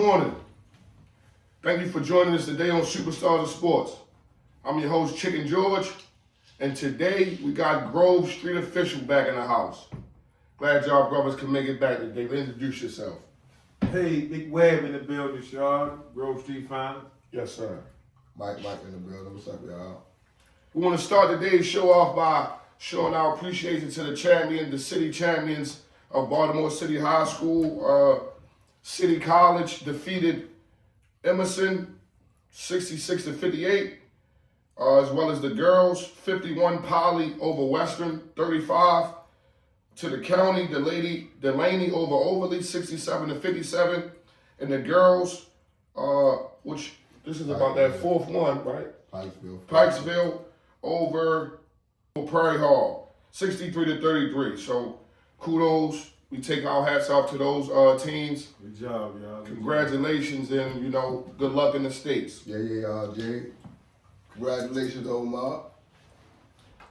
morning. Thank you for joining us today on Superstars of Sports. I'm your host, Chicken George, and today we got Grove Street Official back in the house. Glad y'all brothers can make it back today. Introduce yourself. Hey, Big Webb in the building, Sean. Grove Street Finance. Yes, sir. Mike in the building. What's up, y'all? We want to start today's show off by showing our appreciation to the city champions of Baltimore City High School. City College defeated Emerson 66-58, as well as the girls 51 Poly over Western 35. To the county, Delaney over Overly 67-57, and the girls, which this is about that fourth one, right? Pikesville over Prairie Hall 63-33. So kudos. We take our hats off to those teams. Good job, y'all. Congratulations, and good luck in the States. Yeah, Jay. Congratulations, Omar.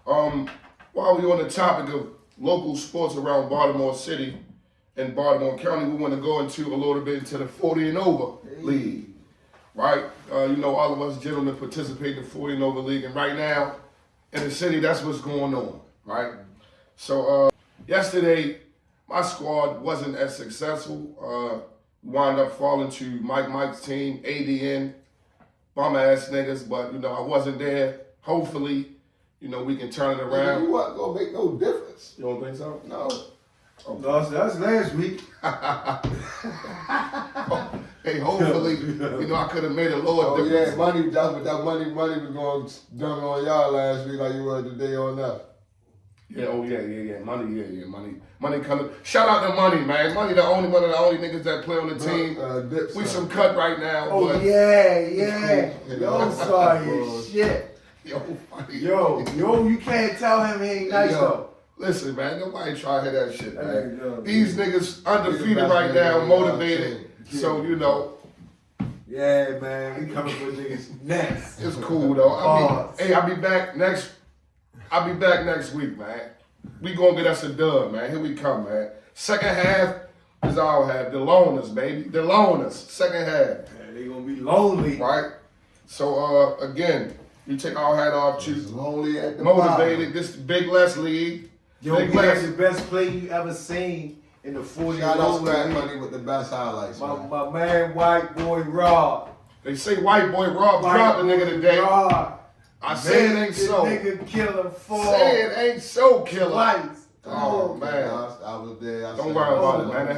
While we're on the topic of local sports around Baltimore City and Baltimore County, we want to go into a little bit into the 40 and over league, right? All of us gentlemen participate in the 40 and over league, and right now in the city, that's what's going on, right? So yesterday, my squad wasn't as successful. Wound up falling to Mike's team, ADN, bum ass niggas, but I wasn't there. Hopefully, we can turn it around. You wasn't gonna make no difference. You don't think so? No. Okay. Lost that's last week. Hey, hopefully, I could have made a lower difference. Yeah, money was going dump on y'all last week like you were today on us. Yeah, money coming. Shout out to Money, man. Money, one of the only niggas that play on the team. We some cut right now. Oh, but yeah. Yo, sorry as shit. Yo, funny. Yo, you can't tell him he ain't nice though. Listen, man, nobody try to hear that shit, man. Yo, These niggas undefeated right now, motivated. So, Yeah, man, we coming for niggas next. it's cool, though. I'll be back next week, man. We gonna get us a dub, man. Here we come, man. Second half is our half. The loners, baby. The loners. Second half. Man, they gonna be lonely. Right? So, again, we take our hat off to It's lonely at the motivated. bottom. This Big Les League. Yo, Big we Les. had the best play you ever seen in the 40 Shout out over Fat league. Money with the best highlights, man. My man, White Boy Rod. They say white boy Rob dropped the nigga today. Rod. I say it ain't so. Nigga killer four. Say it ain't so, killer. Twice. Oh, man. I was there. Don't worry about it, man.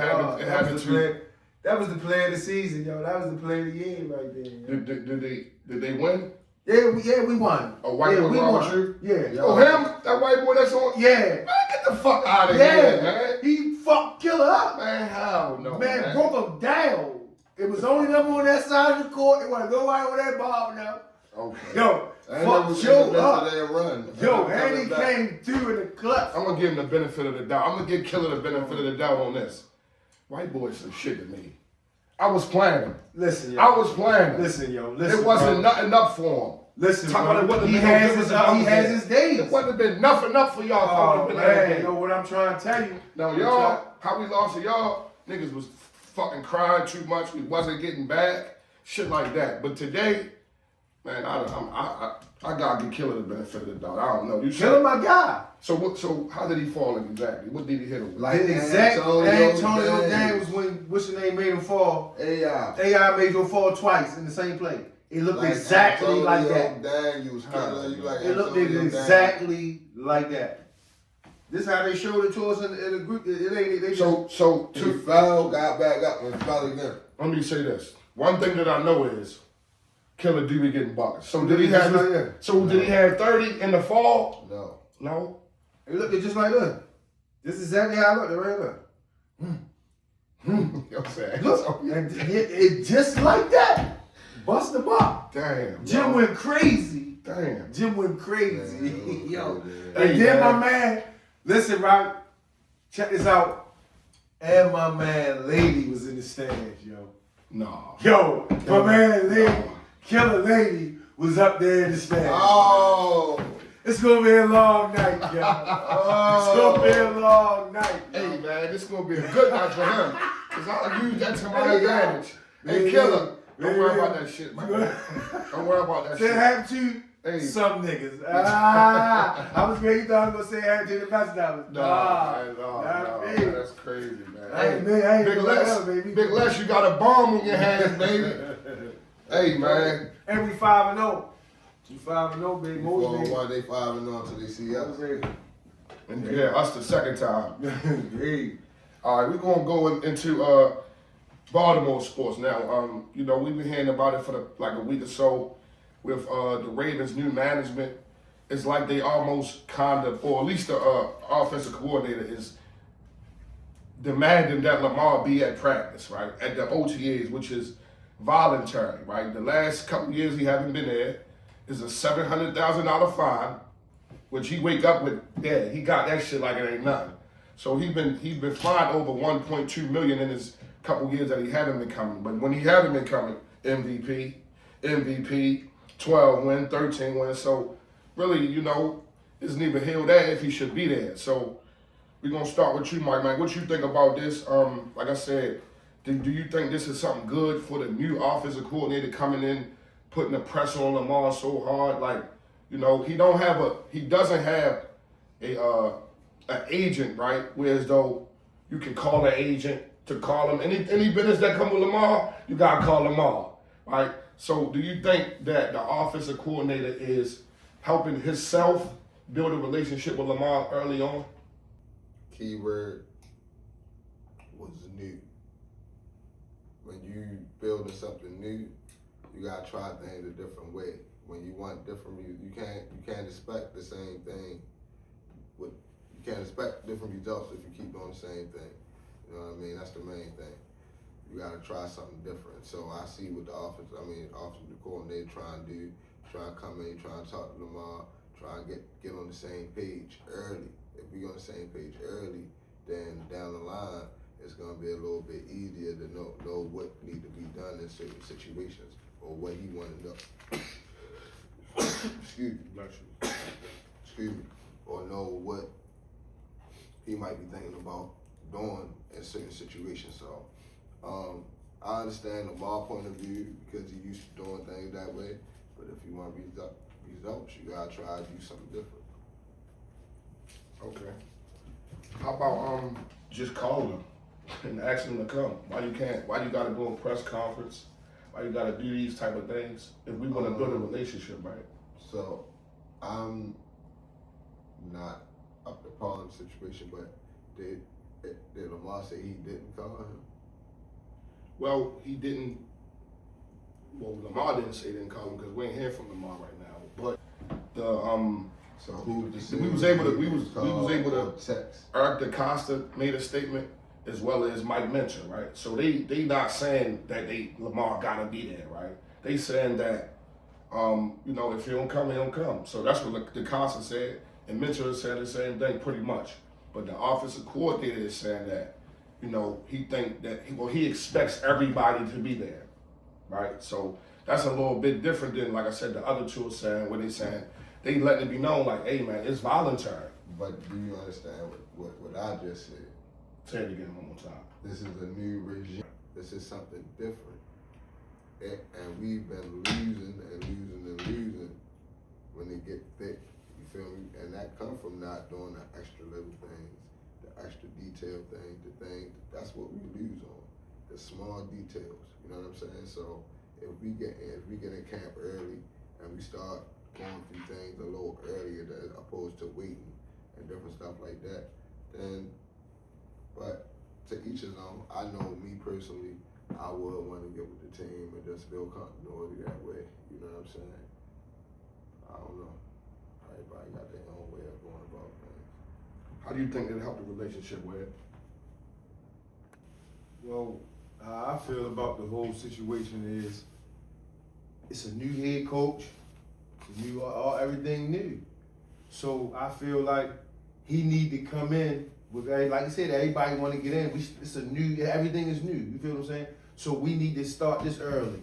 It happened to you. That was the play of the season, yo. That was the play of the year right there. Yo. Did they win? Yeah, we won. A white boy we Rob won. with you? Yeah. Oh, him? That white boy that's on? Yeah. Man, get the fuck out of Yeah. here, man. He fucked Killer up. Man, hell no, Man, broke him down. It was only them on that side of the court. It wasn't nobody on that ball now. Okay. Yo, And fuck that Joe was up. their run. Yo, and he came through in the clutch. I'm going to give him the benefit of the doubt. I'm going to give Killer the benefit of the doubt on this. White boy's some shit to me. I was planning. Listen, yo. I was planning. Listen, It wasn't nothing up for him. Listen, Talk about it bro. wouldn't He have been no has difference his if I was his there. days. It wouldn't have been nothing up for y'all. Oh, Been man, yo, what I'm trying to tell you. Now, y'all, how we lost to y'all, niggas was fucking crying too much. We wasn't getting back. Shit like that. But today, man, I gotta give Killer the benefit of the doubt. I don't know. You Killer said, my guy. so how did he fall exactly? What did he hit him with? Like The exact Antonio Antonio Daniels. Daniels when what's the name made him fall. AI. AI made him fall twice in the same play. It looked Like exactly Antonio like that. Daniels, Killer, you like It looked Antonio exactly like that. This how they showed it to us in the group. It ain't they So Daniels. He fell, got back up, and fell again. let me say this. One thing that I know is Killer do be getting buckets. So did he have? Just like that. So did he have 30 in the fall? No. No. It looked just like that. This is exactly how I looked right there. You know what I'm saying? Look, So, and it just like that. Bust them up. damn. Jim bro. went crazy. Damn. Jim went crazy. Yeah, Yo. yeah. Hey, And then man. my man, listen, right? Check this out. And my man Lady was in the stands, yo. No. Yo, my man Lady, Killer Lady, was up there in the stands. Oh. It's gonna be a long night, yo. It's gonna be a long night. Hey man, this is gonna be a good night for him. Cause I'll use that to my advantage. Hey, killer. Don't worry about that shit, man. Don't worry about that Say shit. happy to Hey. some niggas. I was great. You thought I was gonna say happy to the best dollars. No, me. man, that's crazy, man. Hey, man, I ain't Big gonna Les, lie, baby. Big Les, you got a bomb on your hands, baby. Hey, man. And we 5-0. We 5-0, baby. Most Well, niggas. why they 5-0 until they see us? And yeah, us the second time. Hey. All right, we're gonna go into Baltimore sports now. You know, we've been hearing about it for like a week or so with the Ravens' new management. It's like they almost kind of, or at least the offensive coordinator is demanding that Lamar be at practice, right? At the OTAs, which is voluntary, right? The last couple years he haven't been there. Is a $700,000 fine, which he wake up with. Yeah, he got that shit like it ain't nothing. So he's been fined over 1.2 million in his couple years that he haven't been coming. But when he haven't been coming, MVP, 12 win, 13 win. So really, you know, isn't even healed that if he should be there. So we're gonna start with you, Mike. Mike, what you think about this? Like I said, do you think this is something good for the new offensive coordinator coming in, putting the pressure on Lamar so hard? Like, you know, he doesn't have a an agent, right? Whereas though you can call an agent to call him any business that come with Lamar, you gotta call Lamar, right? So do you think that the offensive coordinator is helping himself build a relationship with Lamar early on? Keyword was new. When you building something new, you gotta try things a different way. When you want different, you can't expect the same thing. You can't expect different results if you keep doing the same thing. You know what I mean? That's the main thing. You gotta try something different. So I see what the offensive coordinator trying to do, trying to come in, trying to talk to Lamar, trying to get on the same page early. If we on the same page early, then down the line it's gonna be a little bit easier to know what need to be done in certain situations or what he want to know. Excuse me. Or know what he might be thinking about doing in certain situations. So I understand Lamar's point of view because he used to doing things that way. But if you want results, you gotta try to do something different. Okay. How about just calling him and asking him to come? Why you gotta go to a press conference? Why you gotta do these type of things if we want to build a relationship, right? So I'm not up to par in the situation, but did Lamar say he didn't call him? Well, he didn't. Well, Lamar didn't say he didn't call him because we ain't hearing from Lamar right now. But the So who we was able to text. Eric DaCosta made a statement as well as Mike Minter, right? So they not saying that Lamar gotta be there, right? They saying that you know, if he don't come, he don't come. So that's what DaCosta said, and Minter said the same thing pretty much. But the offensive coordinator is saying that, you know, he think that he expects everybody to be there, right? So that's a little bit different than, like I said, the other two are saying, where they saying they letting it be known, like, hey man, it's voluntary. But do you understand what I just said? Say it again one more time. This is a new regime. This is something different. And we've been losing when they get thick. You feel me? And that comes from not doing the extra little things, the extra detail things, that's what we lose on. The small details. You know what I'm saying? So if we get in camp early and we start going through things a little earlier as opposed to waiting and different stuff like that, then but to each his own. I know me personally, I would want to get with the team and just build continuity that way. You know what I'm saying? I don't know. Everybody got their own way of going about things. How do you think it helped the relationship with? Well, how I feel about the whole situation is it's a new head coach, it's a new everything new. So I feel like he need to come in with, like I said, everybody want to get in. It's a new, everything is new. You feel what I'm saying? So we need to start this early.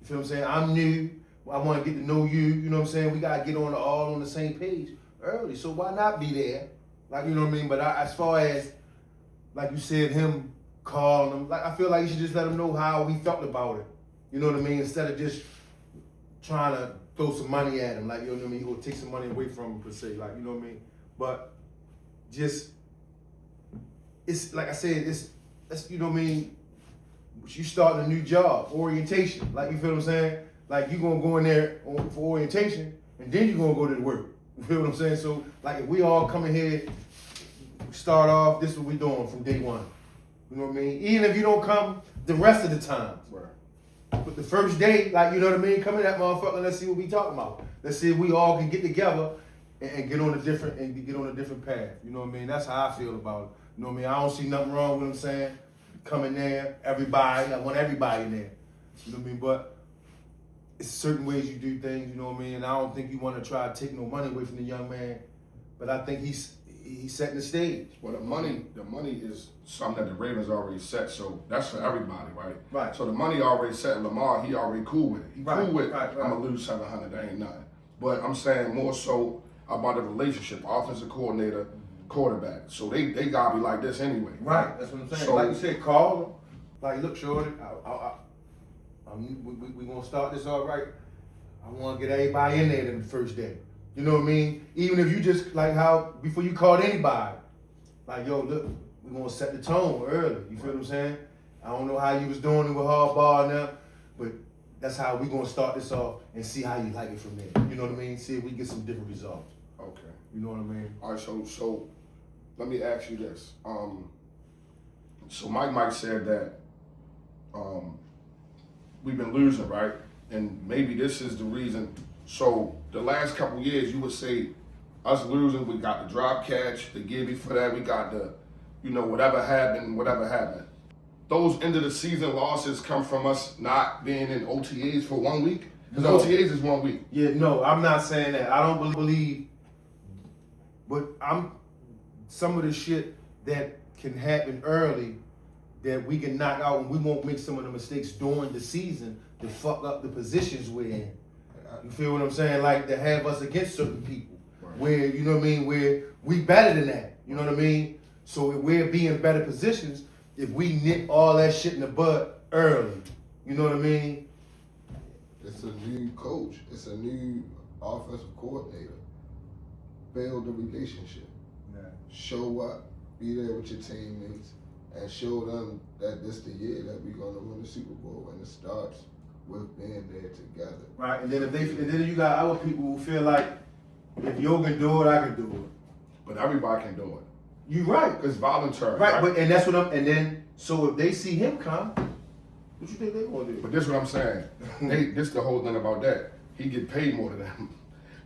You feel what I'm saying? I'm new. I want to get to know you. You know what I'm saying? We gotta get all on the same page early. So why not be there? Like, you know what I mean? But as far as, like you said, him calling him. Like I feel like you should just let him know how he felt about it. You know what I mean? Instead of just trying to throw some money at him, like you know what I mean, or take some money away from him per se, like you know what I mean. But just it's like I said, it's you know what I mean. You starting a new job, orientation, like you feel what I'm saying. Like you gonna go in there for orientation, and then you gonna go to the work. You feel what I'm saying? So like if we all come in here, start off, this is what we doing from day one. You know what I mean? Even if you don't come the rest of the time. Right. But the first day, like you know what I mean, come in that motherfucker, let's see what we talking about. Let's see if we all can get together and get on a different path. You know what I mean? That's how I feel about it. You know what I mean? I don't see nothing wrong with what I'm saying. Come in there, everybody, I want everybody in there. You know what I mean? But it's certain ways you do things, you know what I mean? And I don't think you want to try to take no money away from the young man. But I think he's setting the stage. Well, the money is something that the Ravens already set, so that's for everybody, right? Right. So the money already set. Lamar, he already cool with it. He Right, cool with it. right. I'm gonna lose 700. That ain't nothing. But I'm saying more so about the relationship, offensive coordinator, quarterback. So they gotta be like this anyway. Right, that's what I'm saying. So- Like you said, call them. Like, look, shorty, we gonna start this all right. I want to get everybody in there the first day. You know what I mean? Even if you just like how before you called anybody, like yo, look, we gonna set the tone early. You feel what I'm saying? I don't know how you was doing it with hardball now, but that's how we gonna start this off and see how you like it from there. You know what I mean? See if we get some different results. Okay. You know what I mean? All right. So let me ask you this. So Mike said that we've been losing, right? And maybe this is the reason. So the last couple years, you would say us losing, we got the drop catch, the gibby for that, we got the, whatever happened. Those end of the season losses come from us not being in OTAs for 1 week? Because No. OTAs is 1 week. Yeah, no, I'm not saying that. I don't believe, but some of the shit that can happen early that we can knock out and we won't make some of the mistakes during the season to fuck up the positions we're in. You feel what I'm saying? Like to have us against certain people. Right. Where, you know what I mean, where we better than that. You know what I mean? So if we're being better positions, if we nip all that shit in the bud early, you know what I mean? It's a new coach. It's a new offensive coordinator. Build the relationship. Yeah. Show up. Be there with your teammates. And show them that this the year that we're gonna win the Super Bowl. And it starts with being there together. Right, and then you got other people who feel like if you can do it, I can do it. But everybody can do it. You right. It's voluntary. Right, but and that's what so if they see him come, what you think they gonna do? But this is what I'm saying. This the whole thing about that. He get paid more than them.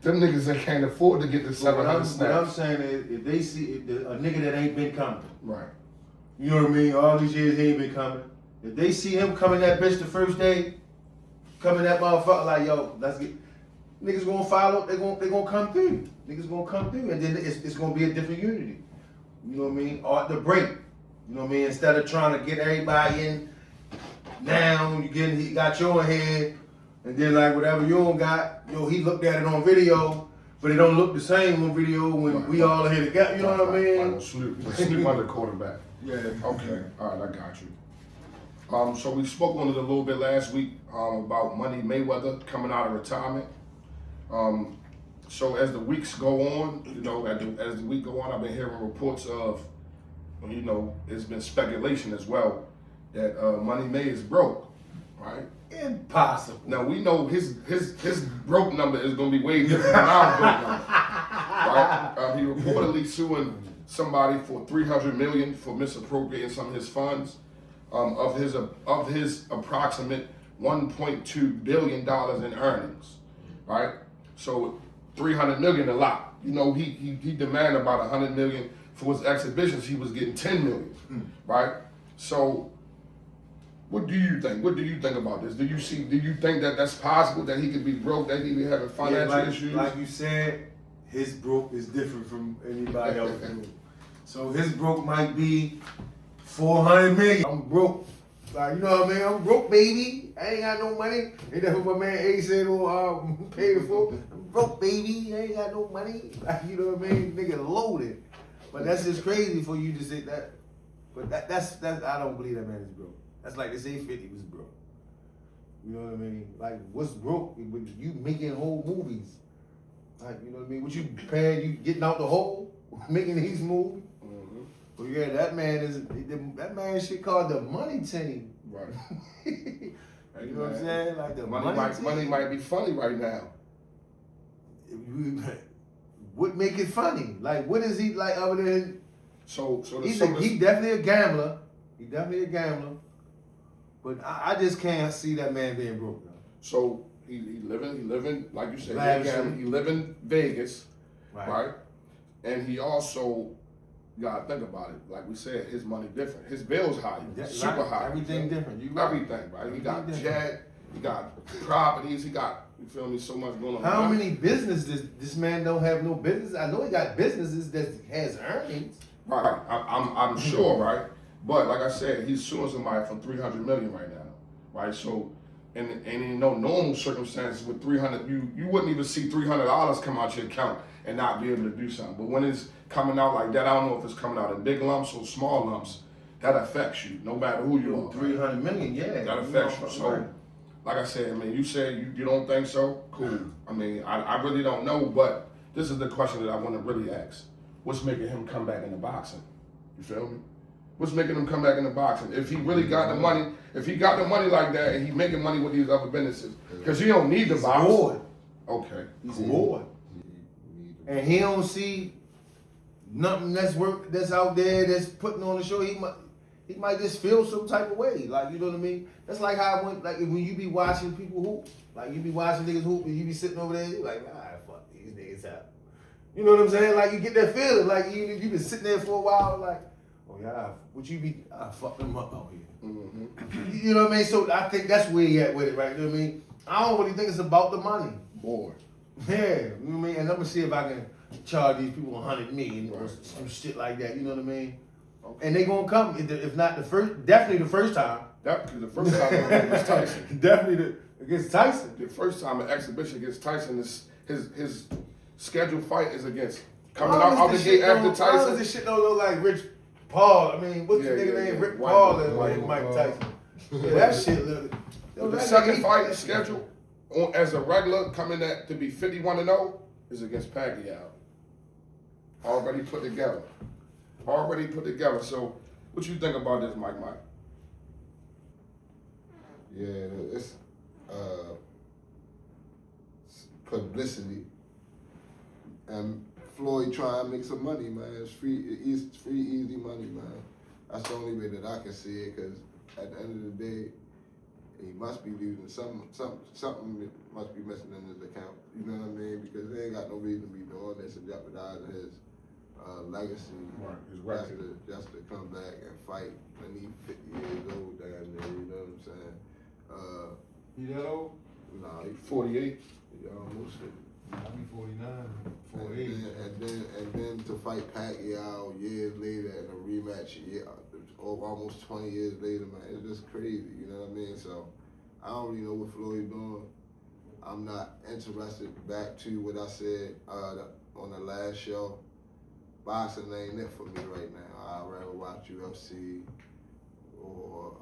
Them niggas that can't afford to get the So what 700 I'm snaps. saying is if they see a nigga that ain't been coming, Right. you know what I mean? All these years he ain't been coming. If they see him coming that bitch the first day, coming that motherfucker like yo, let's get niggas gonna follow. They gonna come through. Niggas gonna come through, and then it's gonna be a different unity. You know what I mean? Or at the break. You know what I mean? Instead of trying to get everybody in now, he got your head, and then like whatever you don't got, he looked at it on video, but it don't look the same on video when we all are here together. You know what I mean? Like sleep under the quarterback. Yeah. Okay. All right, I got you. So we spoke on it a little bit last week about Money Mayweather coming out of retirement. So as the weeks go on, as the week go on, I've been hearing reports of, it's been speculation as well that Money May is broke, right? Impossible. Now we know his broke number is going to be way different than our broke number, right? He reportedly suing somebody for $300 million for misappropriating some of his funds, of his approximate $1.2 billion in earnings, right? So 300 million a lot. He demanded about 100 million for his exhibitions. He was getting 10 million, right? So what do you think? What do you think about this? Do you think that that's possible that he could be broke, that he be having financial issues? Like you said, his broke is different from anybody else's broke. So his broke might be 400 million. I'm broke. Like, you know what I mean? I'm broke, baby. I ain't got no money. Ain't that what my man A said on paid for? I'm broke, baby. I ain't got no money. Like, you know what I mean? Nigga loaded. But that's just crazy for you to say that. But that's I don't believe that man is broke. That's like they say 50 was broke. You know what I mean? Like, what's broke with you making whole movies? Like, you know what I mean? What you paying, you getting out the hole, making these movies? Mm-hmm. Well, yeah, that man shit called the money team. Right. You know what I'm saying? Like the Money might be funny right now. What make it funny? Like, what is he like other than? So He definitely a gambler. He definitely a gambler. But I just can't see that man being broke. Though. So he living like you said. Lavishly. He live in Vegas, Right. right? And he also, you gotta think about it. Like we said, his money different. His bills high, super high. Everything different. You right. Everything, right? He got Everything jet, he got properties, he got, you feel me, so much going on. How many businesses this man don't have no business? I know he got businesses that has earnings. Right, I'm sure, right? But like I said, he's suing somebody for $300 million right now, right? So, and in no normal circumstances with 300, you wouldn't even see $300 come out your account and not be able to do something. But when it's coming out like that, I don't know if it's coming out in big lumps or small lumps. That affects you, no matter who you are. 300 million, yeah. That affects you. So, like I said, I mean, you say you don't think so? Cool. I mean, I really don't know, but this is the question that I want to really ask. What's making him come back into boxing? You feel me? What's making him come back into boxing? If he really got the money, if he got the money like that and he making money with these other businesses, because he don't need the box. Bored. Okay. He's bored. And he don't see nothing that's out there that's putting on the show. He might just feel some type of way. Like, you know what I mean? That's like how when you be watching people hoop, like you be watching niggas hoop and you be sitting over there, you like, fuck these niggas out. You know what I'm saying? Like you get that feeling, like you been sitting there for a while, like, oh yeah, would you be, I fuck them up out here. Mm-hmm. You know what I mean? So I think that's where he at with it, right? You know what I mean? I don't really think it's about the money. Bored. Yeah, you know what I mean? And I'm gonna see if I can charge these people $100 million or Right. some shit like that. You know what I mean? Okay. And they gonna come if not definitely the first time. Because the first time against Tyson. Definitely against Tyson. The first time an exhibition against Tyson is his scheduled fight is against coming Long as out the shit gate after don't- long as Tyson. this shit don't look like Rich Paul. I mean, what's Yeah, the nigga yeah, name? yeah. Rick White Paul Boy, and White Mike Boy. Tyson. Yeah, that shit look. The second fight scheduled as a regular coming to be 51-0 is against Pacquiao. Already put together. So, what you think about this, Mike? Yeah, it's publicity. And Floyd trying to make some money, man. It's free, easy money, man. That's the only way that I can see it, because at the end of the day, he must be losing something must be missing in his account. You know what I mean? Because they ain't got no reason to be doing this and jeopardizing his legacy. Right, his record. Just to come back and fight when he's 50 years old damn near, you know what I'm saying? You that old? Nah, he 48. he almost 50. I'll be 49, And then to fight Pacquiao years later in a rematch, almost 20 years later, man, it's just crazy. You know what I mean? So I don't really know what Floyd doing. I'm not interested. Back to what I said on the last show. Boxing ain't it for me right now. I'd rather watch UFC or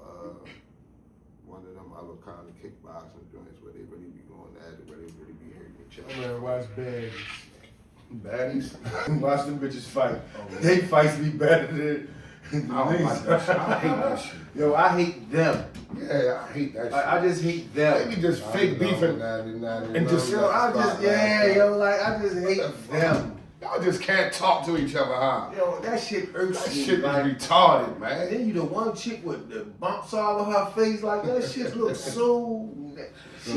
one of them other kind of kickboxing joints where they really be going at it, where they really be hurting each other. I'm gonna watch Baddies. Watch them bitches fight. They fights be better than. I don't like that shit. I hate that shit. Yo, I hate them. Yeah, I hate that shit. I just hate them. They be just fake beefing. And just- Yo, I just hate them. Y'all just can't talk to each other, huh? Yo, that shit irks That me. shit is like, retarded, man. then you the one chick with the bumps all on her face, like that shit looks so. So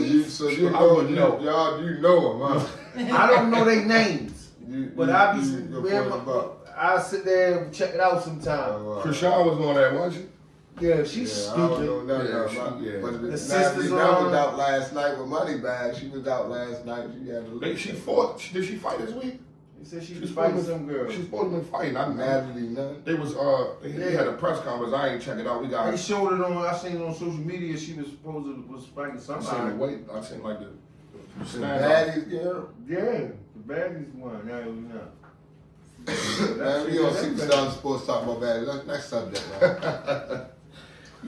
you I know, wouldn't know. y'all, you know them, huh? I don't know their names, but I be. About. I sit there and check it out sometime. Krishan was on that, wasn't Yeah, she's I don't know stupid. nothing Yeah, about she- yeah. But The Natalie sisters Nunn on. was out last night with Moneybag. She was out last night. She had a she? She fought. Did she fight this week? He said she She's was fighting supposed to- some girl. She's supposed to be fighting. I know. Natalie Nunn. They was they had a press conference. I ain't check it out. We got. They showed it on. I seen it on social media. She was supposed to was fighting I seen the somebody. weight. I seen like the The stand up. baddies girl. Yeah, the baddies one. No, it was not. Man, we on 60,000 Sports talk about bad. Next subject, man.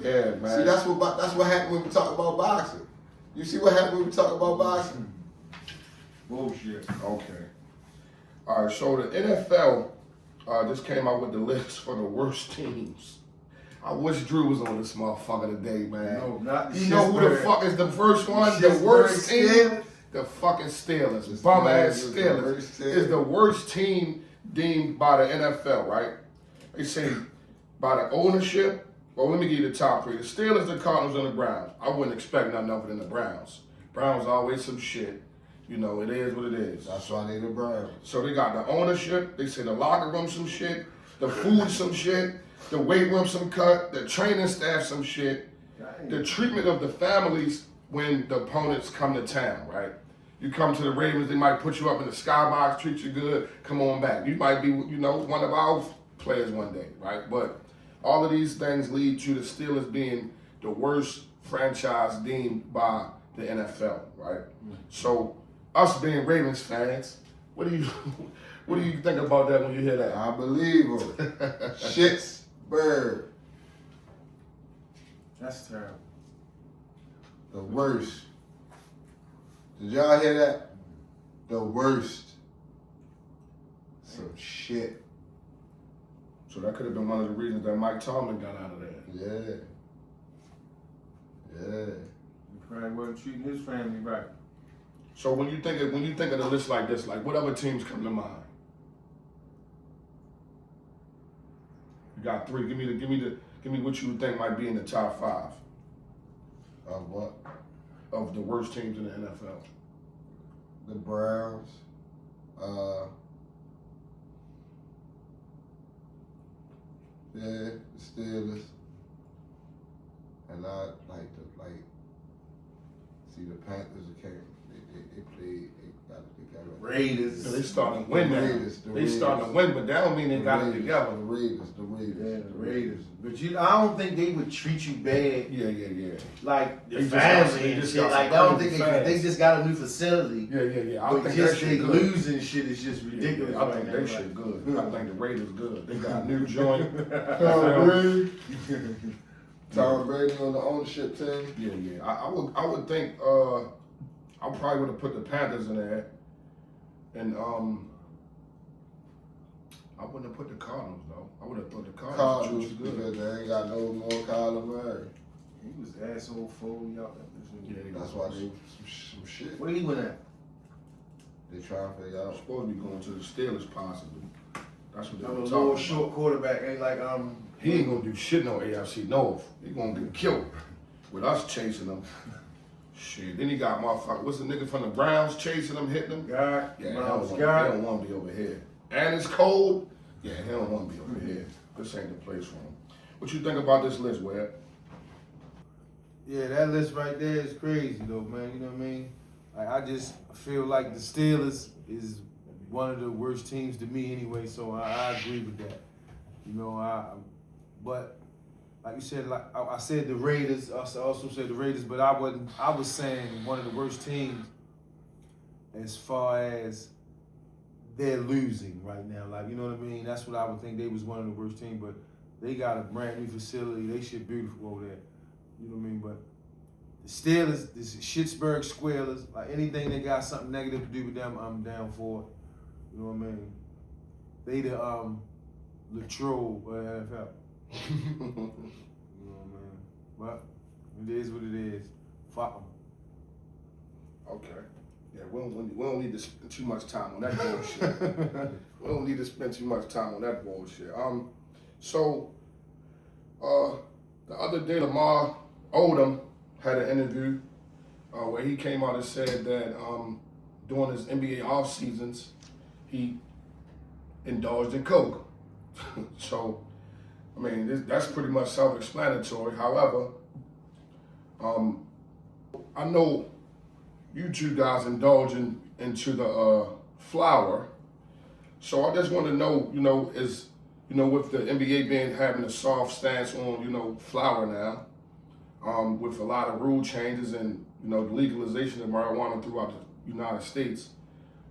Yeah, man. See, that's what happened when we talk about boxing. You see what happened when we talk about boxing? Bullshit. Okay. All right, so the NFL just came out with the list for the worst teams. I wish Drew was on this motherfucker today, man. No, not the You know who the Shittsburg. fuck is the first one? The Shittsburg worst team? Steelers? The fucking Steelers. The Bum ass Steelers is the Steelers worst team. is the worst team deemed by the NFL, right? They say by the ownership. Well, let me give you the top three. The Steelers, the Cardinals, and the Browns. I wouldn't expect nothing other than the Browns. Browns always some shit. You know, it is what it is. That's why they the Browns. So they got the ownership. They say the locker room some shit. The food some shit. The weight room some cut. The training staff some shit. The treatment of the families when the opponents come to town, right? You come to the Ravens, they might put you up in the skybox, treat you good, come on back. You might be, you know, one of our players one day, right? But all of these things lead to the Steelers being the worst franchise deemed by the NFL, right? So us being Ravens fans, what do you think about that when you hear that? I believe him. Shittsburg. That's terrible. The worst. Did y'all hear that? The worst. Some shit. So that could have been one of the reasons that Mike Tomlin got out of there. Yeah. Yeah. He probably wasn't treating his family right. So when you think of the list like this, like what other teams come to mind? You got three. Give me what you would think might be in the top five Of what? of the worst teams in the NFL. The Browns. Yeah, the Steelers. And I see the Panthers came. They played. They got it. Raiders. So they starting to win now. The They starting to win, but that don't mean they got it together. The Raiders. Yeah, the Raiders. But I don't think they would treat you bad Yeah. like They your just got- family they and just shit. got Like some I don't crazy think fans. they just got a new facility. Yeah. I But think just that they shit good. losing shit is just ridiculous. Yeah, I right think now, they like- shit good. I think the Raiders good. They got a new joint. Tom Brady. Tom Brady on the ownership team. Yeah. I would think I probably would have put the Panthers in there, and I wouldn't have put the Cardinals though. I would have thought the Cardinals Cardinals was good. because they ain't got no more Kyler Murray. He was asshole Foley out there. Yeah, That's why they some shit. Where he went at? They trying to figure out. Supposed to be going to the Steelers possibly. That's what they I'm were a talking little about. short quarterback. Ain't like He ain't gonna do shit no AFC North. He gonna get killed with us chasing him. Shit. Then he got motherfucker. What's the nigga from the Browns chasing him, hitting him? God. Yeah, he Miles don't God. want to be over here. And it's cold. Yeah, he don't want to be over here. This ain't the place for him. What you think about this list, Webb? Yeah, that list right there is crazy though, man. You know what I mean? Like, I just feel like the Steelers is one of the worst teams to me anyway, so I agree with that. You know, but like you said, like I said the Raiders, I also said the Raiders, but I was saying one of the worst teams as far as they're losing right now. Like, you know what I mean? That's what I would think. They was one of the worst teams, but they got a brand new facility. They shit beautiful over there. You know what I mean? But the Steelers, this Shittsburg Squares, like anything that got something negative to do with them, I'm down for it. You know what I mean? They the Latrobe of the NFL. You know what I mean? But it is what it is. Fuck them. Okay. Yeah, we don't need to spend too much time on that bullshit. We don't need to spend too much time on that bullshit. So the other day Lamar Odom had an interview where he came out and said that during his NBA off seasons he indulged in coke. So I mean that's pretty much self-explanatory. However, I know you two guys indulging into the flower. So I just want to know, with the NBA having a soft stance on, flower now, with a lot of rule changes and, the legalization of marijuana throughout the United States,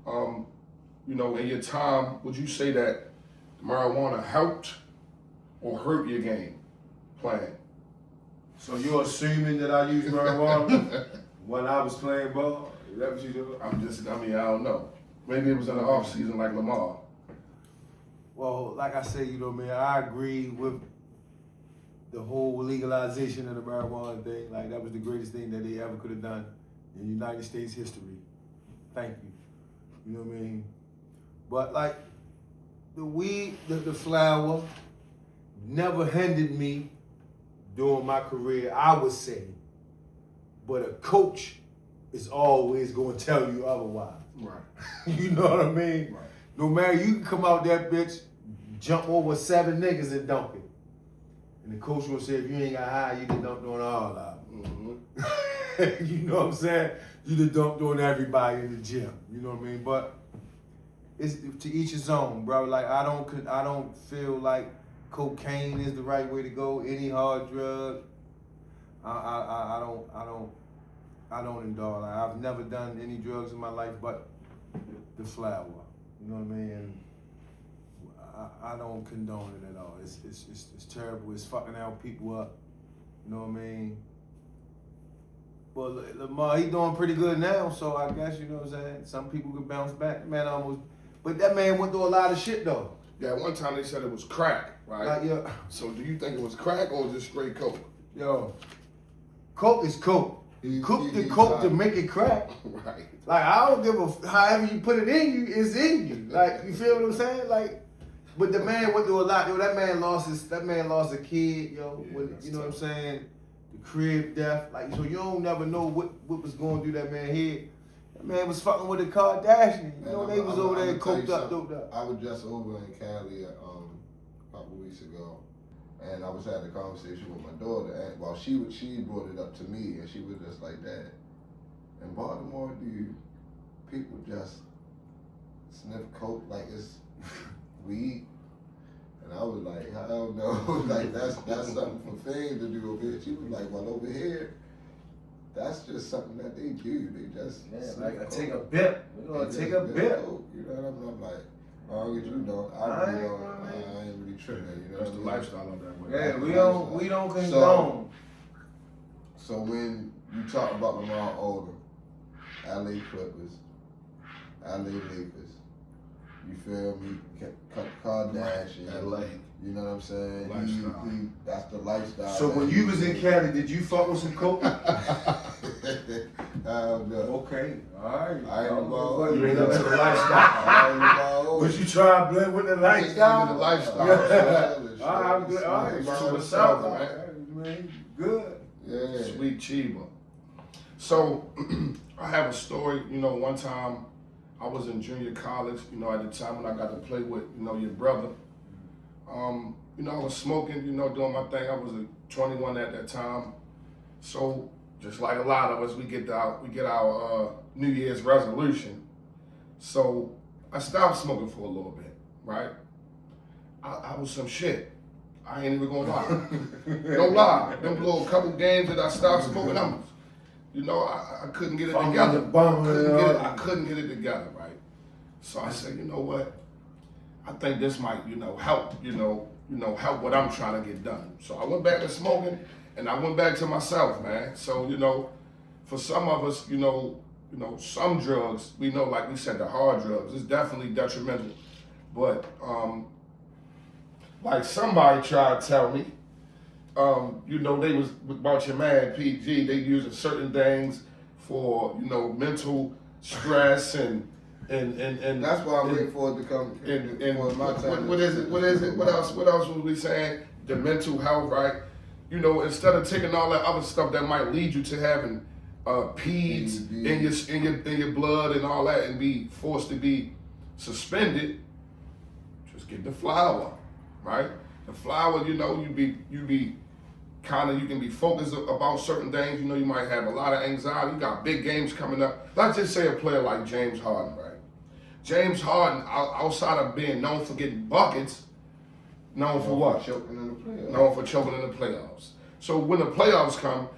in your time, would you say that marijuana helped or hurt your game playing? So you're assuming that I used marijuana when I was playing ball? Is that what you do? I don't know. Maybe it was in the off season like Lamar. Well, like I say, man, I agree with the whole legalization of the marijuana thing. Like, that was the greatest thing that they ever could have done in United States history. Thank you. You know what I mean? But, like, the weed, the flower, never hindered me during my career, I would say. But a coach is always going to tell you otherwise. Right. You know what I mean? Right. No matter, you can come out that bitch, jump over 7 niggas and dunk it. And the coach will say, if you ain't got high, you done dunked on all of them. Mm-hmm. You know what I'm saying? You done dunked on everybody in the gym. You know what I mean? But it's to each his own, bro. Like, I don't feel like cocaine is the right way to go. Any hard drug, I don't indulge. Like, I've never done any drugs in my life, but the flower. You know what I mean? And I don't condone it at all. It's terrible. It's fucking out people up. You know what I mean? Well, Lamar, he doing pretty good now, so I guess, you know what I'm saying? Some people can bounce back. But that man went through a lot of shit, though. Yeah, one time they said it was crack, right? Like, yo, So do you think it was crack or just straight coke? yo, coke is coke. He- Cook the he coke to tried. make it crack. Right. Like, I don't give a, however you put it in you, it's in you. Like, you feel what I'm saying? Like, but the man went through a lot. Yo, that man lost a kid, yo. Yeah, with, that's you know what I'm tough. saying? The crib death. Like, so you don't never know what was going through that man's head. That man was fucking with the Kardashians. You know, they was over there coked up, doped up. I was just over in Cali a couple weeks ago, and I was having a conversation with my daughter, and well, she brought it up to me, and she was just like, "Dad, in Baltimore, do people just sniff coke like it's weed?" And I was like, "Hell no! Like that's something for Fame to do over here." She was like, "Well, over here, that's just something that they do. They just sniff coke. take a bit. We're gonna They take just a sniff bit. coke." You know what I mean? I'm like, as long as you don't, I I really ain't don't. gonna I ain't really tripping. You know That's what the I mean? lifestyle of that way. Yeah, we don't condone. So when you talk about Lamar Odom, LA Clippers, LA Lakers, you feel me? Kardashian, LA. you know what I'm saying? Lifestyle. That's the lifestyle. So when you was in Cali, did you fuck with some coke? No. Okay, all right. I ain't involved. You ain't up to the I lifestyle. ain't involved. But you try to blend with the lifestyle? Even the lifestyle. Yeah. All right, I'm good. All right, It's so to what's itself, up, man. man? Good. Yeah. Sweet Chiba. So I have a story, you know, one time I was in junior college, you know, at the time when I got to play with, you know, your brother. You know, I was smoking, you know, doing my thing. I was 21 at that time. So just like a lot of us, we get our New Year's resolution. So I stopped smoking for a little bit, right? I was some shit. I ain't even gonna lie. No lie. Them little couple games that I stopped smoking, I couldn't get it Fucking together. the bum, I couldn't get it together, right? So I said, you know what? I think this might, help, help what I'm trying to get done. So I went back to smoking, and I went back to myself, man. So, for some of us, some drugs, we know, like we said, the hard drugs, it's definitely detrimental. But, like somebody tried to tell me, they was about your man PG. They using certain things for mental stress and That's why I'm waiting for it to come. and my time. what is it? What else was we saying? The mental health, right? Instead of taking all that other stuff that might lead you to having peds in your blood and all that, and be forced to be suspended, just get the flower, right? The flower, you can be focused about certain things. You might have a lot of anxiety. You got big games coming up. Let's just say a player like James Harden, right? James Harden, outside of being known for getting buckets, known for what? Choking in the playoffs. Known for choking in the playoffs. So when the playoffs come,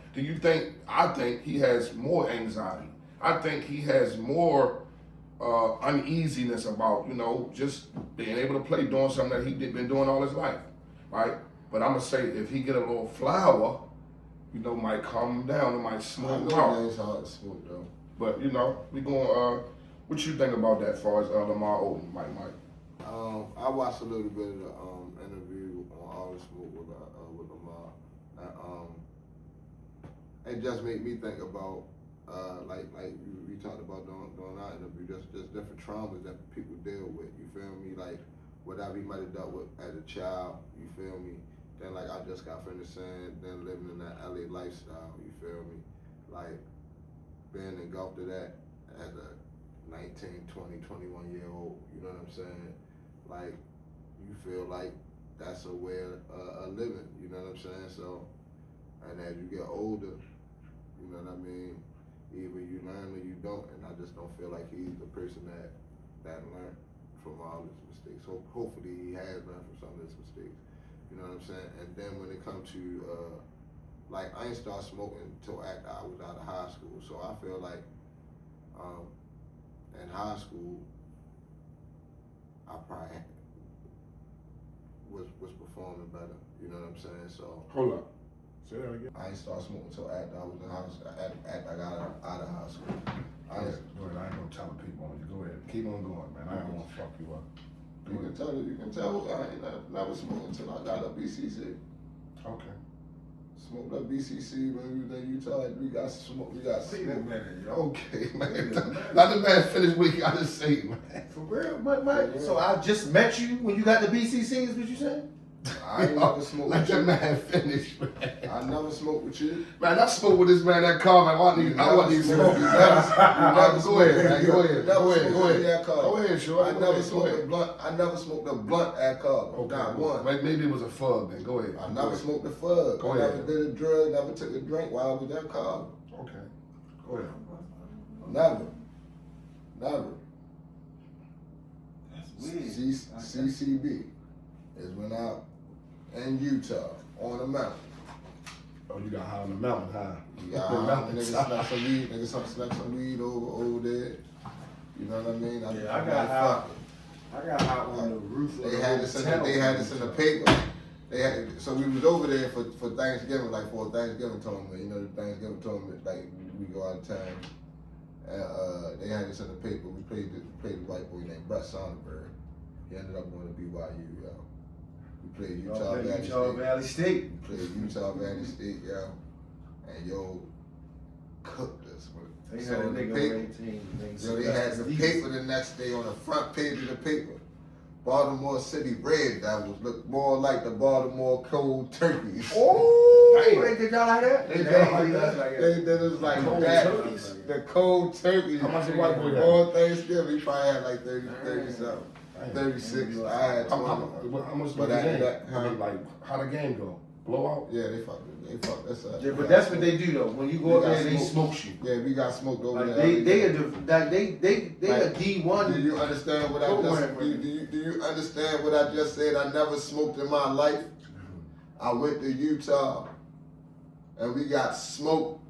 I think he has more anxiety. I think he has more uneasiness about, just being able to play, doing something that he been doing all his life, right? But I'm gonna say if he get a little flour, might calm him down, it might I smooth him know out. it's hard to smoke though. But we going. What you think about that, as far as Lamar Odom, Mike? I watched a little bit of the interview on All the Smoke with Lamar, and it just made me think about like we talked about during our interview, just different traumas that people deal with. You feel me? Like whatever he might have dealt with as a child. You feel me? Then like I just got finished saying, then living in that LA lifestyle. You feel me? Like being engulfed to that as a 19, 20, 21-year-old, you know what I'm saying? Like, you feel like that's a way of living, you know what I'm saying? So, and as you get older, you know what I mean? Either you learn or you don't, and I just don't feel like he's the person that learned from all his mistakes. So hopefully he has learned from some of his mistakes, you know what I'm saying? And then when it comes to, like, I ain't start smoking until after I was out of high school, so I feel like, in high school, I probably was performing better. You know what I'm saying? So Hold up. Say that again. I ain't start smoking until after I was in high school. After I got out of high school. Go ahead. I ain't gonna tell the people on you. Go ahead. Keep on going, man. I ain't gonna fuck you up. You can tell I ain't never smoked until I got up BCC. Okay. Smoked up BCC when we was in Utah. We got smoke. We got Wait a smoke. minute, yo. Okay, man. Wait a minute. Let the man finish what he got to say, man. For real, Mike? So I just met you when you got the BCC, is what you saying? I ain't never smoked Let with that you. man finish, man. I never smoked with you. Man, I spoke with this man that car, man. I wasn't even smoking. You never Go ahead, man. smoked. Go ahead. Never Go ahead. smoked Go with ahead. that car. Go ahead, sure. I Go never ahead. smoked Go a ahead. blunt. I never smoked a blunt at Cargo. Not one. Maybe it was a fug then. Go ahead. I never smoked a fug. Go I ahead. never did a drug. Never took a drink while I was at Cargo. Okay. Go ahead. Never. That's weird. CCB is when I in Utah on the mountain. Oh, you got high on the mountain, huh? Yeah, The mountain niggas top. snuck some weed. Niggas snuck some weed over there. You know what I mean? Yeah, I got high. I got hot on the roof of They the had this in hotel. the paper. So we was over there for Thanksgiving, like for a Thanksgiving tournament. You know, the Thanksgiving tournament, like we go out of town. And they had this in the paper. We played the white boy named Brett Sonneberg. He ended up going to BYU, yo. We played Utah Valley State. We played Utah Valley State, yo. And yo, cooked us. They So had a the nigga paper- rain team. Yo, they had the paper the next day on the front page of the paper. Baltimore City Red Devils looked more like the Baltimore Cold Turkeys. Oh, Damn. they did y'all like that? They did did y'all like that? They did us like Cold that. turkeys? The Cold Turkeys. How much the white boy got? On Thanksgiving, he probably had like 30 something. 36. I had 20. How much But was the after game? that, I mean, like, how the game go? Blowout? Yeah, they fucked us up. Yeah, but that's what they do though. When you go up there, they smoke you. Yeah, we got smoked over Like there. they are a Like, D1. Do you understand what I program, just? Do you understand what I just said? I never smoked in my life. I went to Utah, and we got smoked